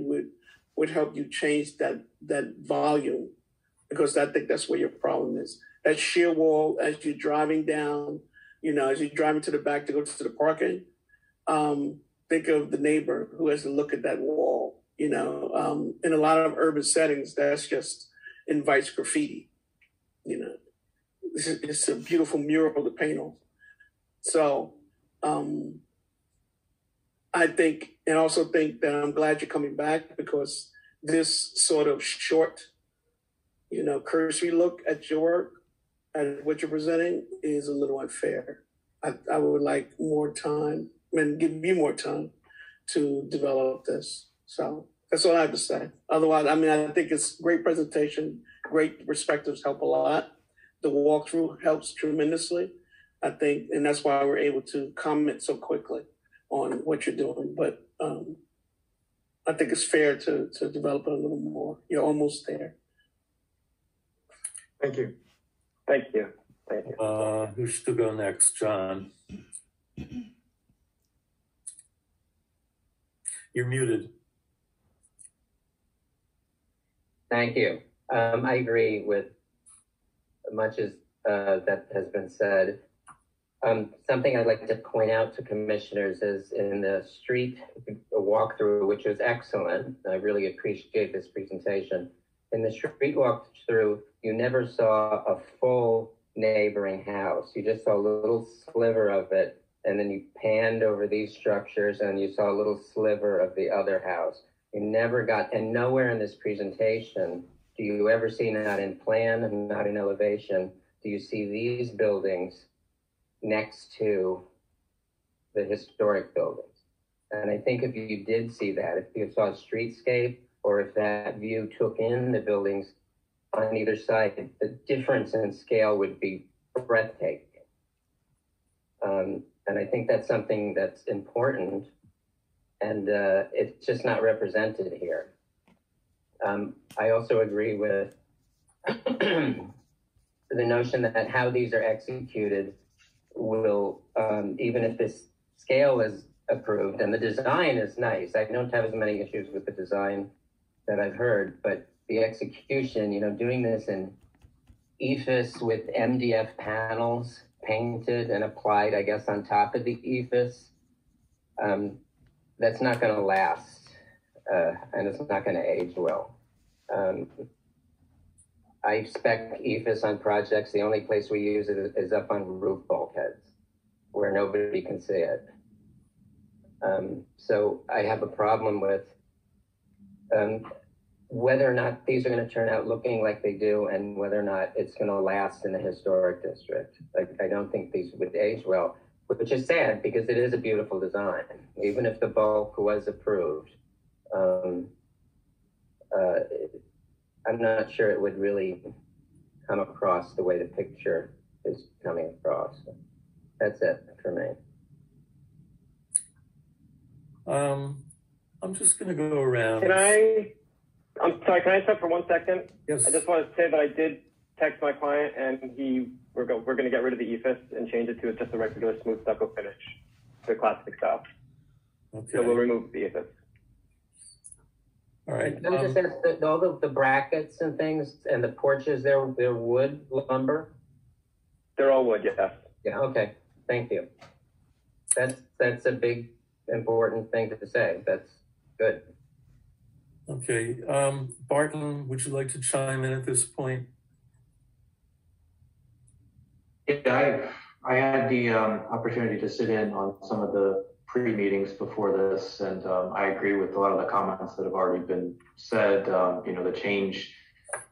would help you change that volume, because I think that's where your problem is. That sheer wall as you're driving down, as you're driving to the back to go to the parking, think of the neighbor who has to look at that wall. In a lot of urban settings, that's just invites graffiti. it's a beautiful mural to paint on. So I think, and also think that I'm glad you're coming back, because this sort of short, cursory look at your work and what you're presenting is a little unfair. I would like more time and give you more time to develop this. So that's all I have to say. Otherwise, I think it's great presentation, great perspectives help a lot. The walkthrough helps tremendously, I think, and that's why we're able to comment so quickly on what you're doing. But I think it's fair to develop it a little more. You're almost there. Thank you. Thank you. Thank you. Who should go next? John. You're muted. Thank you. I agree with much as that has been said. Something I'd like to point out to commissioners is in the street walkthrough, which was excellent. I really appreciate this presentation. In the street walkthrough, you never saw a full neighboring house. You just saw a little sliver of it, and then you panned over these structures and you saw a little sliver of the other house. You never got, and nowhere in this presentation do you ever see, not in plan and not in elevation, do you see these buildings next to the historic buildings. And I think if you did see that, if you saw a streetscape, or if that view took in the buildings on either side, the difference in scale would be breathtaking. And I think that's something that's important, and it's just not represented here. I also agree with the notion that how these are executed will, even if this scale is approved, and the design is nice. I don't have as many issues with the design that I've heard, but the execution, doing this in EFIS with MDF panels painted and applied, I guess, on top of the EFIS, that's not going to last, and it's not going to age well. I spec EFIS on projects. The only place we use it is up on roof bulkheads where nobody can see it. So I have a problem with whether or not these are going to turn out looking like they do, and whether or not it's going to last in the historic district. I don't think these would age well, which is sad because it is a beautiful design, even if the bulk was approved. I'm not sure it would really come across the way the picture is coming across. That's it for me. I'm just going to go around. I'm sorry, can I stop for 1 second? Yes. I just want to say that I did text my client, and we're going to get rid of the EFIS and change it to just a regular smooth stucco finish, the classic style. Okay. So we'll remove the EFIS. All right. Can I just ask all the brackets and things and the porches, they're wood lumber? They're all wood, yes. Yeah, okay. Thank you. That's a big, important thing to say. That's good. Okay. Barton, would you like to chime in at this point? Yeah, I had the opportunity to sit in on some of the pre-meetings before this, and I agree with a lot of the comments that have already been said. The change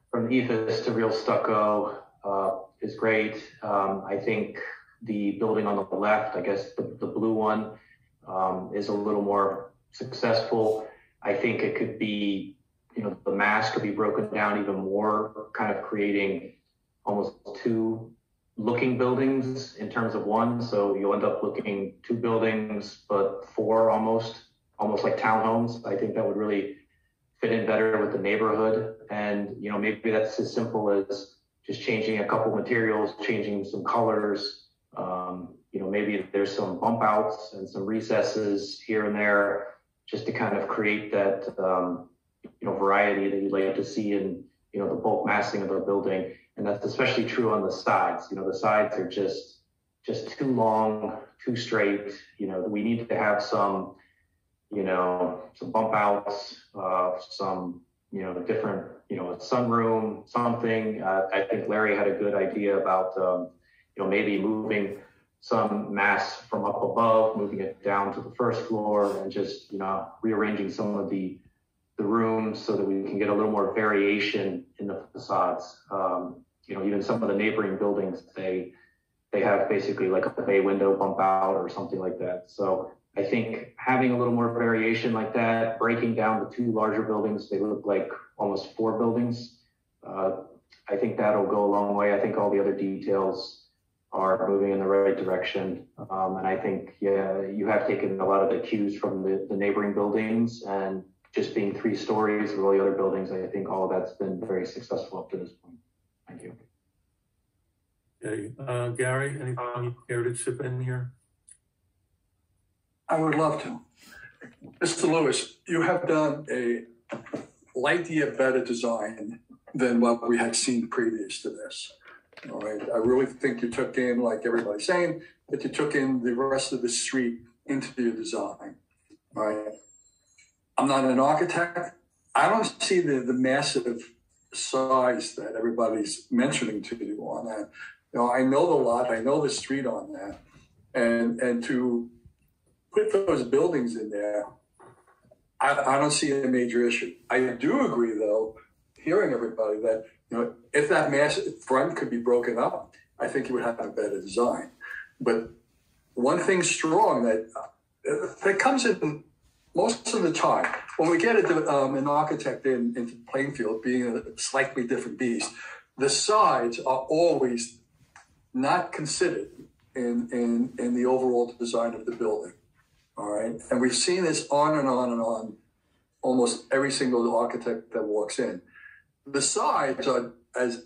from EFIS to real stucco is great. I think the building on the left, I guess the blue one, is a little more successful. I think it could be, the mass could be broken down even more, kind of creating almost two looking buildings in terms of one. So you'll end up looking two buildings, but four almost like townhomes. I think that would really fit in better with the neighborhood. And, maybe that's as simple as just changing a couple materials, changing some colors. Maybe there's some bump outs and some recesses here and there, just to kind of create that, variety that you'd like to see in, the bulk massing of a building. And that's especially true on the sides. The sides are just too long, too straight. We need to have some, some bump outs, some different, a sunroom, something. I think Larry had a good idea about, maybe moving some mass from up above, moving it down to the first floor, and just, rearranging some of the rooms so that we can get a little more variation in the facades. Even some of the neighboring buildings, they have basically like a bay window bump out or something like that. So I think having a little more variation like that, breaking down the two larger buildings, they look like almost 4 buildings. I think that'll go a long way. I think all the other details are moving in the right direction. And I think, you have taken a lot of the cues from the neighboring buildings, and just being 3 stories with all the other buildings, I think all of that's been very successful up to this point. Thank you. Okay. Gary, anything you care to chip in here? I would love to. Mr. Lewis, you have done a light year better design than what we had seen previous to this. All right. I really think you took in, like everybody's saying, that you took in the rest of the street into your design. All right. I'm not an architect. I don't see the massive size that everybody's mentioning to you on that. I know the lot, I know the street on that, and to put those buildings in there, I don't see a major issue. I do agree, though, hearing everybody that if that massive front could be broken up, I think you would have a better design. But one thing strong that comes in most of the time when we get an architect into Plainfield, being a slightly different beast, the sides are always not considered in the overall design of the building. All right. And we've seen this on and on and on, almost every single architect that walks in. The sides are as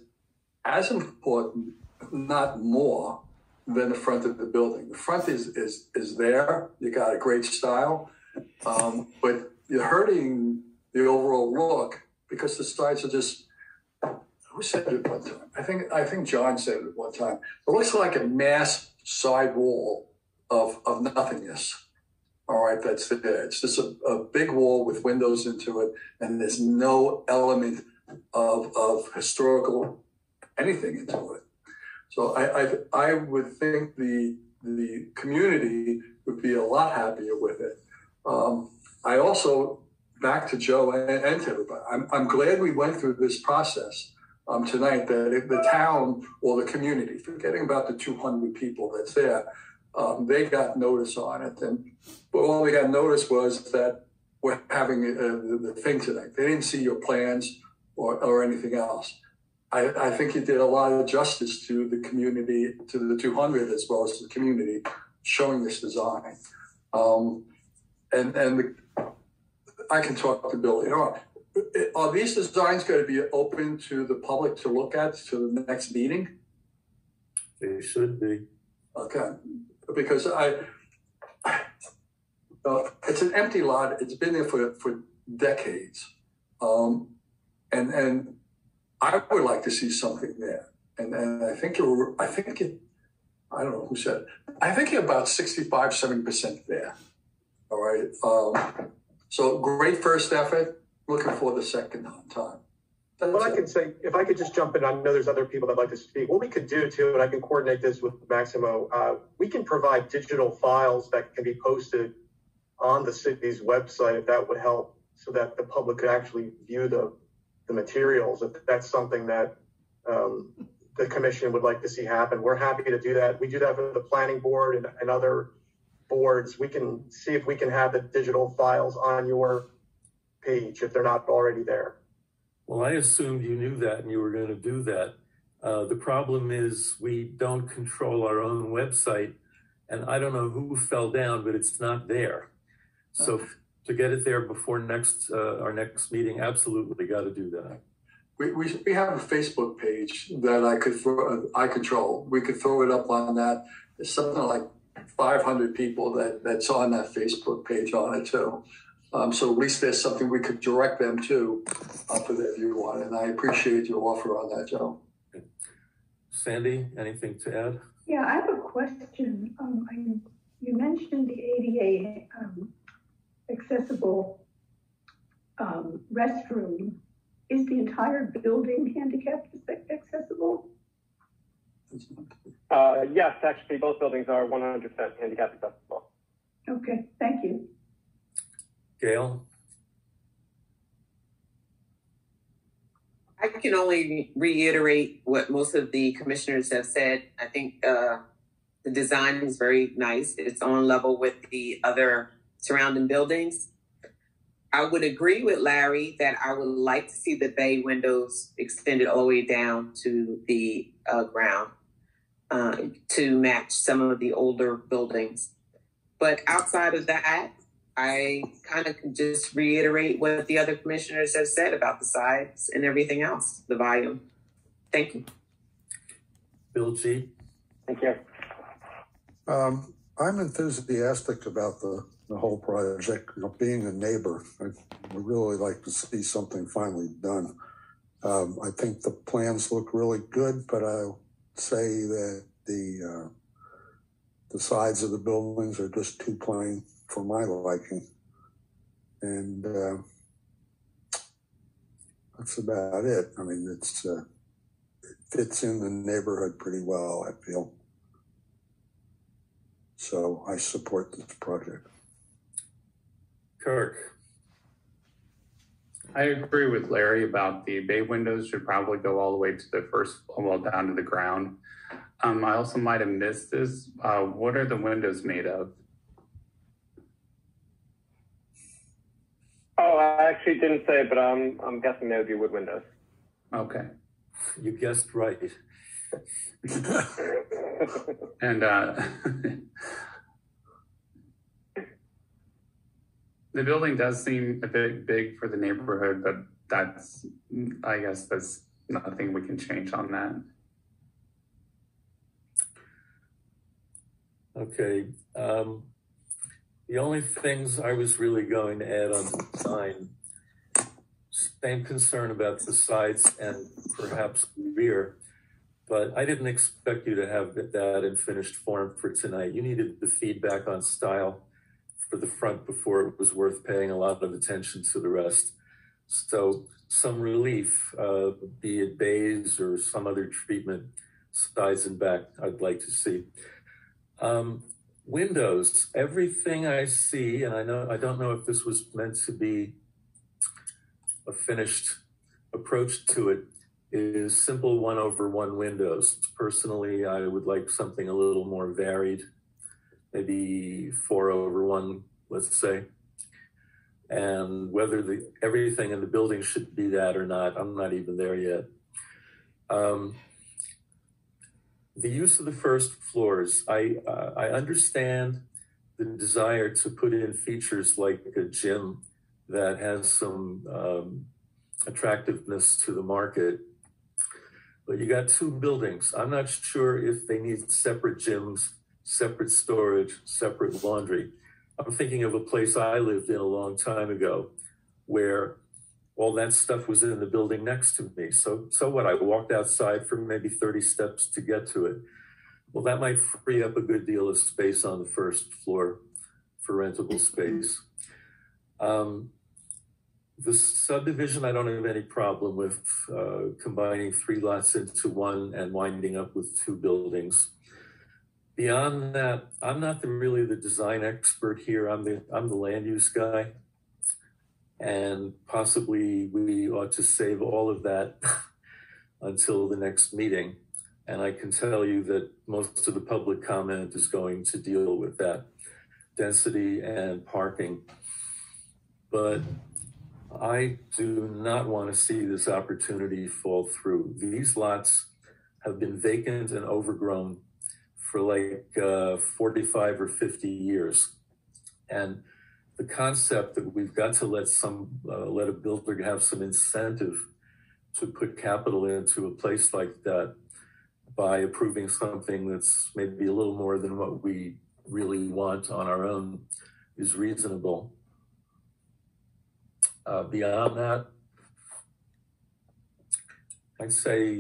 important, not more, than the front of the building. The front is there. You got a great style, but you're hurting the overall look because the sides are just. Who said it one time? I think John said it one time. It looks like a mass side wall of nothingness. All right, that's there. It's just a big wall with windows into it, and there's no element of historical anything into it. So I would think the community would be a lot happier with it. I also, back to Joe and to everybody, I'm glad we went through this process tonight, that the town or the community, forgetting about the 200 people that's there, they got notice on it. And all they got notice was that we're having the thing tonight. They didn't see your plans or anything else. I think you did a lot of justice to the community, to the 200 as well as the community, showing this design. I can talk to Billy. Are these designs going to be open to the public to look at to the next meeting? They should be. Okay, because it's an empty lot. It's been there for decades, and I would like to see something there. And I think I don't know who said it. I think you're about 65, 70% there. All right. So great first effort. Looking for the second time. What I can say, if I could just jump in, I know there's other people that like to speak. What we could do too, and I can coordinate this with Maximo, we can provide digital files that can be posted on the city's website, if that would help, so that the public could actually view the materials. If that's something that the commission would like to see happen, we're happy to do that. We do that for the planning board and other boards. We can see if we can have the digital files on your page if they're not already there. Well, I assumed you knew that and you were going to do that. The problem is we don't control our own website, and I don't know who fell down, but it's not there. So to get it there before our next meeting, absolutely got to do that. We have a Facebook page that I control. We could throw it up on that. There's something like 500 people that's on that Facebook page on it too. So at least there's something we could direct them to for their view on it. And I appreciate your offer on that, Joe. Sandy, anything to add? Yeah, I have a question. You mentioned the ADA accessible restroom entire building handicap accessible? Yes, actually, both buildings are 100% handicap accessible. Okay, thank you. Gail? I can only reiterate what most of the commissioners have said. I think the design is very nice. It's on level with the other surrounding buildings. I would agree with Larry that I would like to see the bay windows extended all the way down to the ground to match some of the older buildings. But outside of that, I kind of can just reiterate what the other commissioners have said about the size and everything else, the volume. Thank you. Bill G. Thank you. I'm enthusiastic about the whole project. You know, being a neighbor, I would really like to see something finally done. I think the plans look really good, but I'll say that the sides of the buildings are just too plain for my liking. And that's about it. I mean, it fits in the neighborhood pretty well, I feel. So I support this project. Kirk. I agree with Larry about the bay windows should probably go all the way to the first, well, down to the ground. I also might have missed this. What are the windows made of? Oh, I actually didn't say, but I'm guessing they would be wood windows. Okay. You guessed right. And the building does seem a bit big for the neighborhood, but I guess that's nothing we can change on that. Okay. The only things I was really going to add on the design, same concern about the sides and perhaps the rear, but I didn't expect you to have that in finished form for tonight. You needed the feedback on style for the front before it was worth paying a lot of attention to the rest. So some relief, be it bays or some other treatment, sides and back, I'd like to see. Windows, everything I see, and I don't know if this was meant to be a finished approach to it, is simple 1/1 windows. Personally, I would like something a little more varied, maybe 4/1, let's say. And whether everything in the building should be that or not, I'm not even there yet. The use of the first floors, I understand the desire to put in features like a gym that has some attractiveness to the market. But you got two buildings. I'm not sure if they need separate gyms, separate storage, separate laundry. I'm thinking of a place I lived in a long time ago where all that stuff was in the building next to me. So what? I walked outside for maybe 30 steps to get to it. Well, that might free up a good deal of space on the first floor for rentable space. The subdivision, I don't have any problem with combining 3 lots into one and winding up with 2 buildings. Beyond that, I'm not really the design expert here. I'm the land use guy. And possibly we ought to save all of that until the next meeting. And I can tell you that most of the public comment is going to deal with that density and parking. But I do not want to see this opportunity fall through. These lots have been vacant and overgrown for like 45 or 50 years. And the concept that we've got to let a builder have some incentive to put capital into a place like that by approving something that's maybe a little more than what we really want on our own is reasonable. Beyond that, I'd say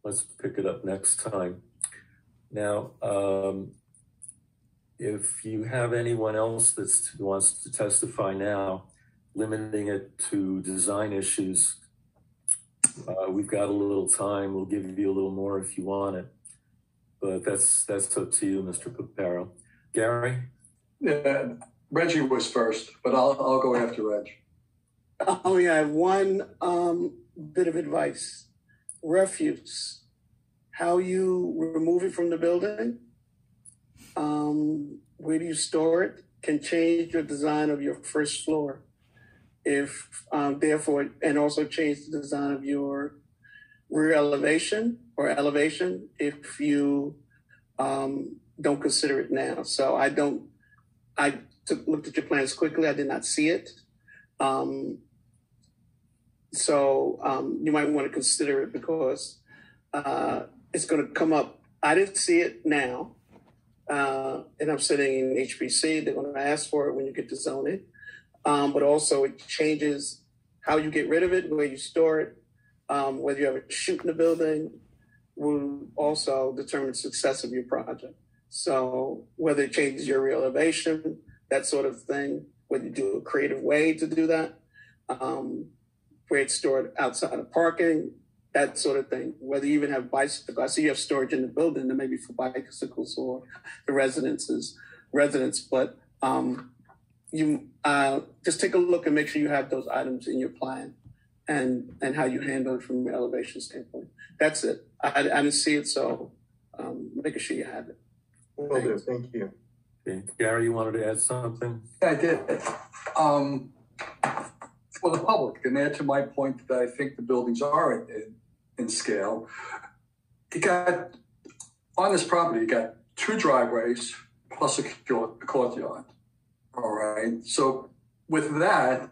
let's pick it up next time. Now, if you have anyone else that wants to testify now, limiting it to design issues we've got a little time. We'll give you a little more if you want it. But that's up to you, Mr. Paparo. Gary? Yeah, Reggie was first, but I'll go after Reg. Oh yeah, I have one bit of advice. Refuse. How you remove it from the building, where do you store it, can change your design of your first floor. If therefore, and also change the design of your rear elevation or elevation if you don't consider it now. So looked at your plans quickly. I did not see it. So you might want to consider it because it's going to come up. I didn't see it now. And I'm sitting in HPC. They're going to ask for it when you get to zone it. But also it changes how you get rid of it, where you store it, whether you have a shoot in the building will also determine success of your project. So whether it changes your rear elevation, that sort of thing, whether you do a creative way to do that, where it's stored outside of parking, that sort of thing. Whether you even have bicycles, I see you have storage in the building that maybe for bicycles or the residents, but you just take a look and make sure you have those items in your plan and how you handle it from an elevation standpoint. That's it. I didn't see it, so making sure you have it. Will do. Thank you. Okay. Gary, you wanted to add something? I did. For the public, and add to my point that I think the buildings are in scale. You got, on this property, you got 2 driveways plus a courtyard. All right. So with that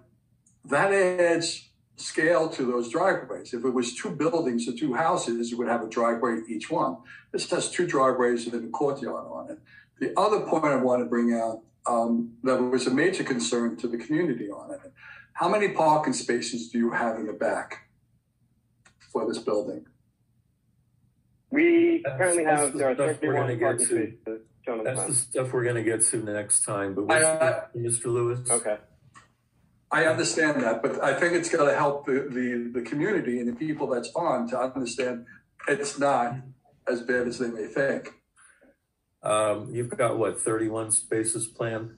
adds scale to those driveways. If it was 2 buildings or 2 houses, it would have a driveway each one. This has 2 driveways and a courtyard on it. The other point I want to bring out that was a major concern to the community on it. How many parking spaces do you have in the back for this building? We currently have, there are 31 parking spaces shown on the plan. That's the stuff we're going to get to next time. But Mr. Lewis? Okay. I understand that, but I think it's going to help the community and the people that's on to understand it's not as bad as they may think. You've got, what, 31 spaces planned?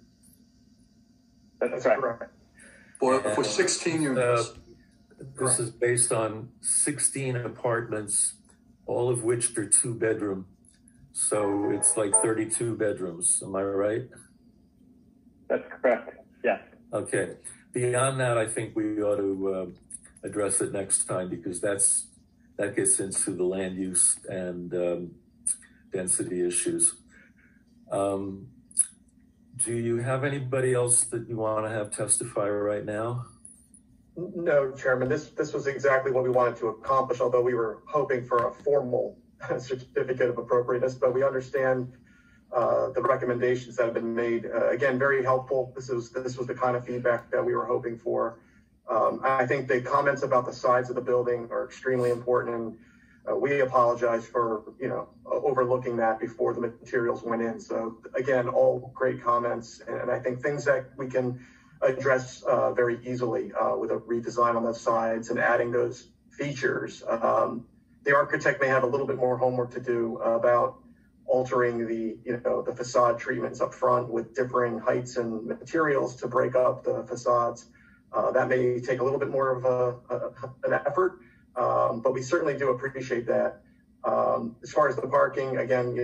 That's correct. For 16 units. This is based on 16 apartments, all of which are 2-bedroom. So it's like 32 bedrooms. Am I right? That's correct. Yes. Okay. Beyond that, I think we ought to address it next time because that gets into the land use and density issues. Do you have anybody else that you want to have testify right now? No, Chairman. This was exactly what we wanted to accomplish, although we were hoping for a formal certificate of appropriateness, but we understand the recommendations that have been made. Again, very helpful. This was the kind of feedback that we were hoping for. I think the comments about the sides of the building are extremely important, and we apologize for overlooking that before the materials went in. So again, all great comments, and I think things that we can address very easily with a redesign on the sides and adding those features. The architect may have a little bit more homework to do about altering the facade treatments up front with differing heights and materials to break up the facades. That may take a little bit more of an effort, but we certainly do appreciate that. As far as the parking, again,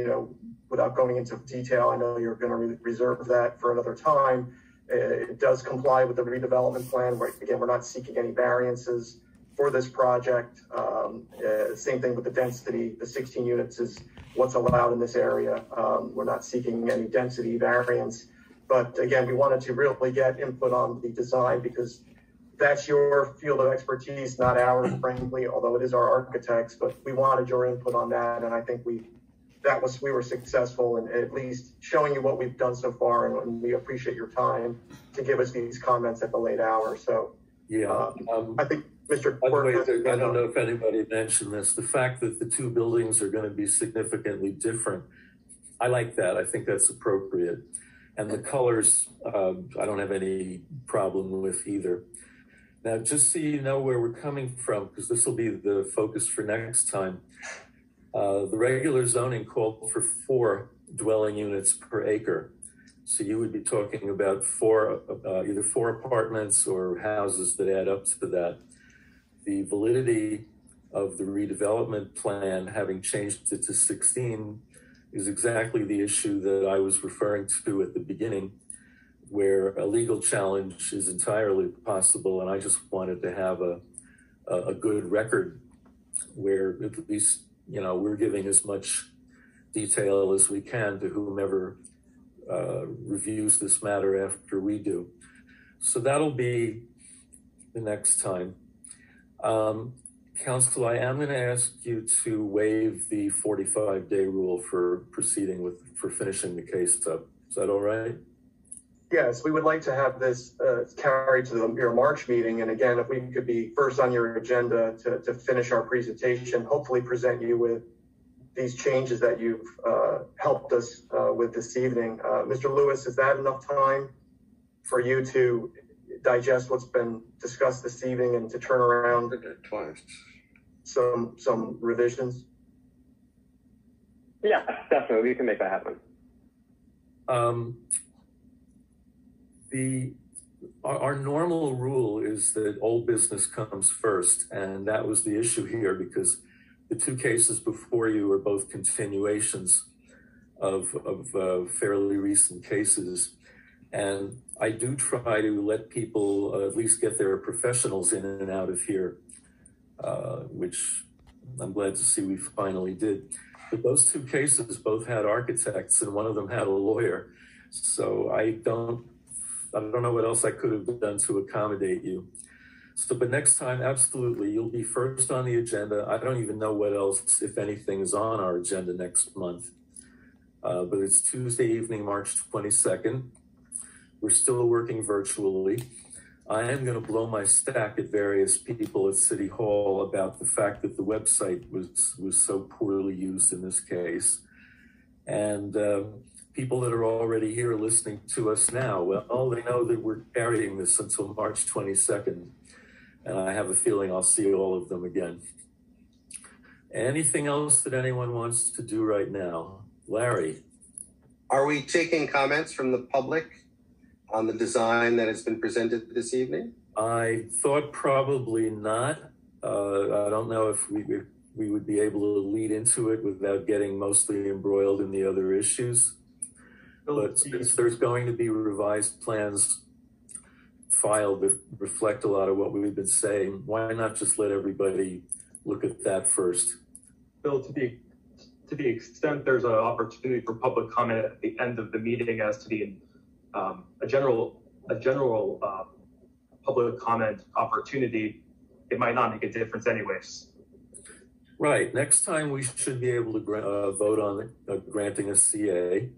without going into detail, I know you're going to reserve that for another time. It does comply with the redevelopment plan. Again, we're not seeking any variances for this project. Same thing with the density. The 16 units is what's allowed in this area. We're not seeking any density variance. But again, we wanted to really get input on the design because that's your field of expertise, not ours, frankly, although it is our architects. But we wanted your input on that, and I think we were successful in at least showing you what we've done so far, and we appreciate your time to give us these comments at the late hour. So yeah, I think Mr. By the way, I don't know if anybody mentioned this. The fact that the 2 buildings are going to be significantly different, I like that. I think that's appropriate. And the colors, I don't have any problem with either. Now, just so you know where we're coming from, because this will be the focus for next time, the regular zoning called for 4 dwelling units per acre. So you would be talking about either 4 apartments or houses that add up to that. The validity of the redevelopment plan, having changed it to 16, is exactly the issue that I was referring to at the beginning, where a legal challenge is entirely possible. And I just wanted to have a good record where at least, we're giving as much detail as we can to whomever reviews this matter after we do. So that'll be the next time. Council, I am going to ask you to waive the 45-day rule for finishing the case up. Is that all right? Yes, we would like to have this carried to your March meeting. And again, if we could be first on your agenda to finish our presentation, hopefully present you with these changes that you've helped us with this evening. Mr. Lewis, is that enough time for you to digest what's been discussed this evening and to turn around some revisions? Yeah, definitely. We can make that happen. Our normal rule is that old business comes first, and that was the issue here because the 2 cases before you are both continuations of fairly recent cases. And I do try to let people at least get their professionals in and out of here, which I'm glad to see we finally did. But those 2 cases both had architects and one of them had a lawyer. So I don't know what else I could have done to accommodate you. So, but next time, absolutely, you'll be first on the agenda. I don't even know what else, if anything, is on our agenda next month. But it's Tuesday evening, March 22nd. We're still working virtually. I am going to blow my stack at various people at City Hall about the fact that the website was so poorly used in this case. And people that are already here listening to us now, well, they know that we're carrying this until March 22nd. And I have a feeling I'll see all of them again. Anything else that anyone wants to do right now? Larry? Are we taking comments from the public on the design that has been presented this evening? I thought probably not. I don't know if we would be able to lead into it without getting mostly embroiled in the other issues. But since there's going to be revised plans filed that reflect a lot of what we've been saying, why not just let everybody look at that first? Bill, to the extent there's an opportunity for public comment at the end of the meeting as to the a general public comment opportunity, it might not make a difference anyways. Right. Next time we should be able to vote on granting a CA.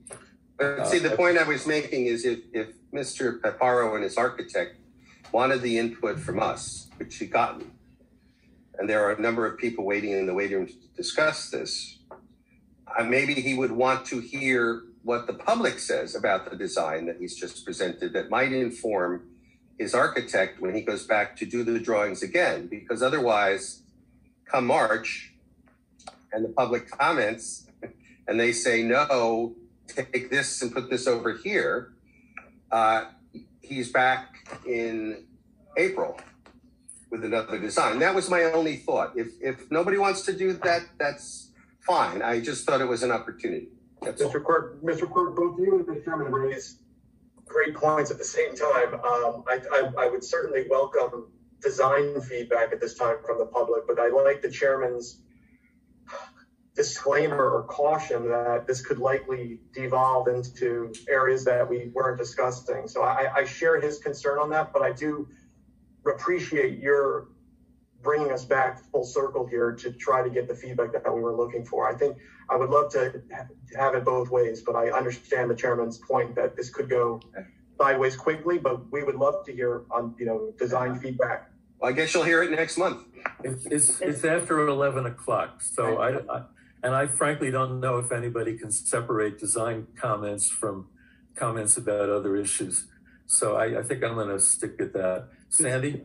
See, the point I was making is if Mr. Paparo and his architect wanted the input from us, which he gotten, and there are a number of people waiting in the waiting room to discuss this, maybe he would want to hear what the public says about the design that he's just presented that might inform his architect when he goes back to do the drawings again, because otherwise, come March, and the public comments, and they say, no, take this and put this over here, he's back in April with another design. That was my only thought. If nobody wants to do that, that's fine. I just thought it was an opportunity. That's Mr. Quirk, both you and the chairman raised great points at the same time. I would certainly welcome design feedback at this time from the public, but I like the chairman's disclaimer or caution that this could likely devolve into areas that we weren't discussing. So I share his concern on that, but I do appreciate your bringing us back full circle here to try to get the feedback that we were looking for. I think I would love to have it both ways, but I understand the chairman's point that this could go sideways quickly, but we would love to hear on, design feedback. Well, I guess you'll hear it next month. It's after 11 o'clock. So I frankly don't know if anybody can separate design comments from comments about other issues. So I think I'm going to stick at that. Sandy?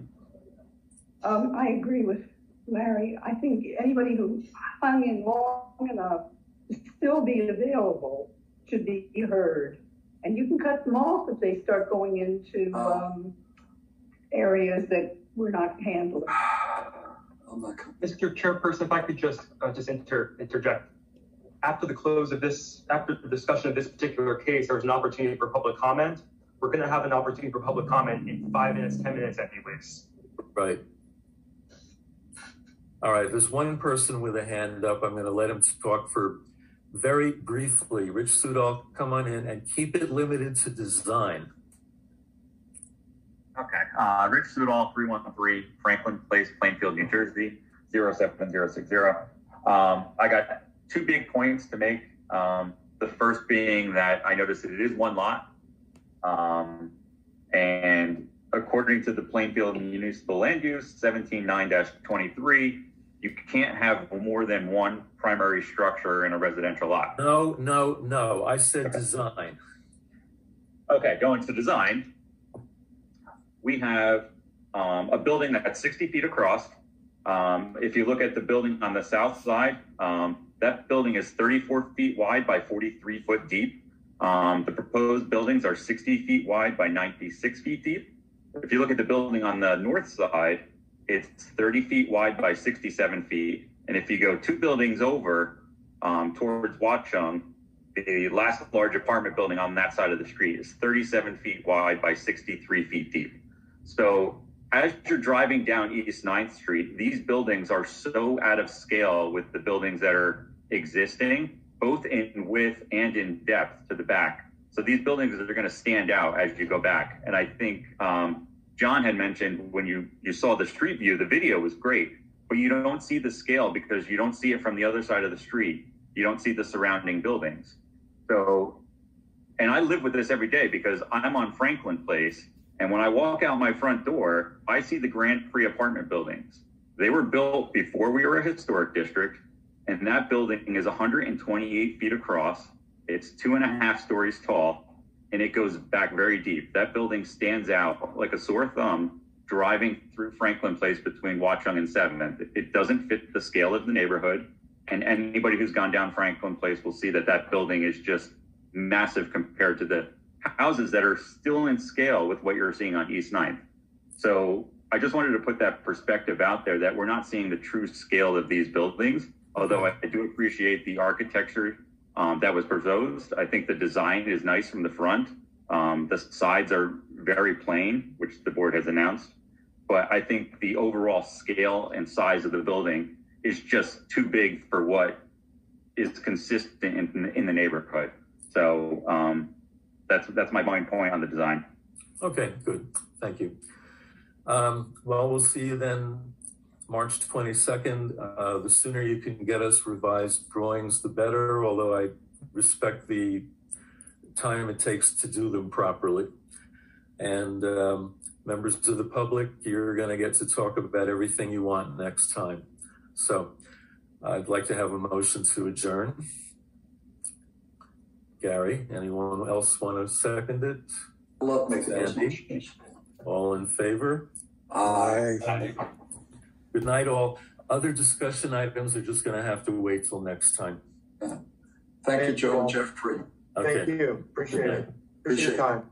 I agree with Larry. I think anybody who hung in long enough to still be available should be heard. And you can cut them off if they start going into areas that we're not handling. Mr. Chairperson, if I could just interject. After the close of this, after the discussion of this particular case, there was an opportunity for public comment. We're going to have an opportunity for public comment in 5 minutes, 10 minutes anyways. Right. All right, there's one person with a hand up. I'm going to let him talk for very briefly. Rich Sudol, come on in and keep it limited to design. Okay, Rich Sudol, 313 Franklin Place, Plainfield, New Jersey, 07060. I got 2 big points to make. The first being that I noticed that it is one lot. And according to the Plainfield Municipal Land Use 179-23, you can't have more than one primary structure in a residential lot. No. I said design. Okay, going to design. We have a building that's 60 feet across. If you look at the building on the south side, that building is 34 feet wide by 43 foot deep. The proposed buildings are 60 feet wide by 96 feet deep. If you look at the building on the north side, it's 30 feet wide by 67 feet. And if you go 2 buildings over towards Watchung, the last large apartment building on that side of the street is 37 feet wide by 63 feet deep. So as you're driving down East 9th Street, these buildings are so out of scale with the buildings that are existing, both in width and in depth to the back. So these buildings are going to stand out as you go back. And I think John had mentioned when you saw the street view, the video was great, but you don't see the scale because you don't see it from the other side of the street. You don't see the surrounding buildings. So, and I live with this every day because I'm on Franklin Place. And when I walk out my front door, I see the Grand Prix apartment buildings. They were built before we were a historic district. And that building is 128 feet across. It's 2.5 stories tall, and it goes back very deep. That building stands out like a sore thumb driving through Franklin Place between Watchung and 7th. It doesn't fit the scale of the neighborhood. And anybody who's gone down Franklin Place will see that that building is just massive compared to the houses that are still in scale with what you're seeing on East 9th. So I just wanted to put that perspective out there that we're not seeing the true scale of these buildings. Although I do appreciate the architecture that was proposed. I think the design is nice from the front. The sides are very plain, which the board has announced. But I think the overall scale and size of the building is just too big for what is consistent in the neighborhood. So that's my main point on the design. Okay, good. Thank you. Well, we'll see you then March 22nd. The sooner you can get us revised drawings, the better, although I respect the time it takes to do them properly. And members of the public, you're going to get to talk about everything you want next time. So I'd like to have a motion to adjourn. Gary, anyone else want to second it? Love making those Andy? motions. All in favor? Aye. Good night, all. Other discussion items are just going to have to wait till next time. Thank you, Joe and Jeffrey. Okay. Thank you. Appreciate it. Appreciate Appreciate your time.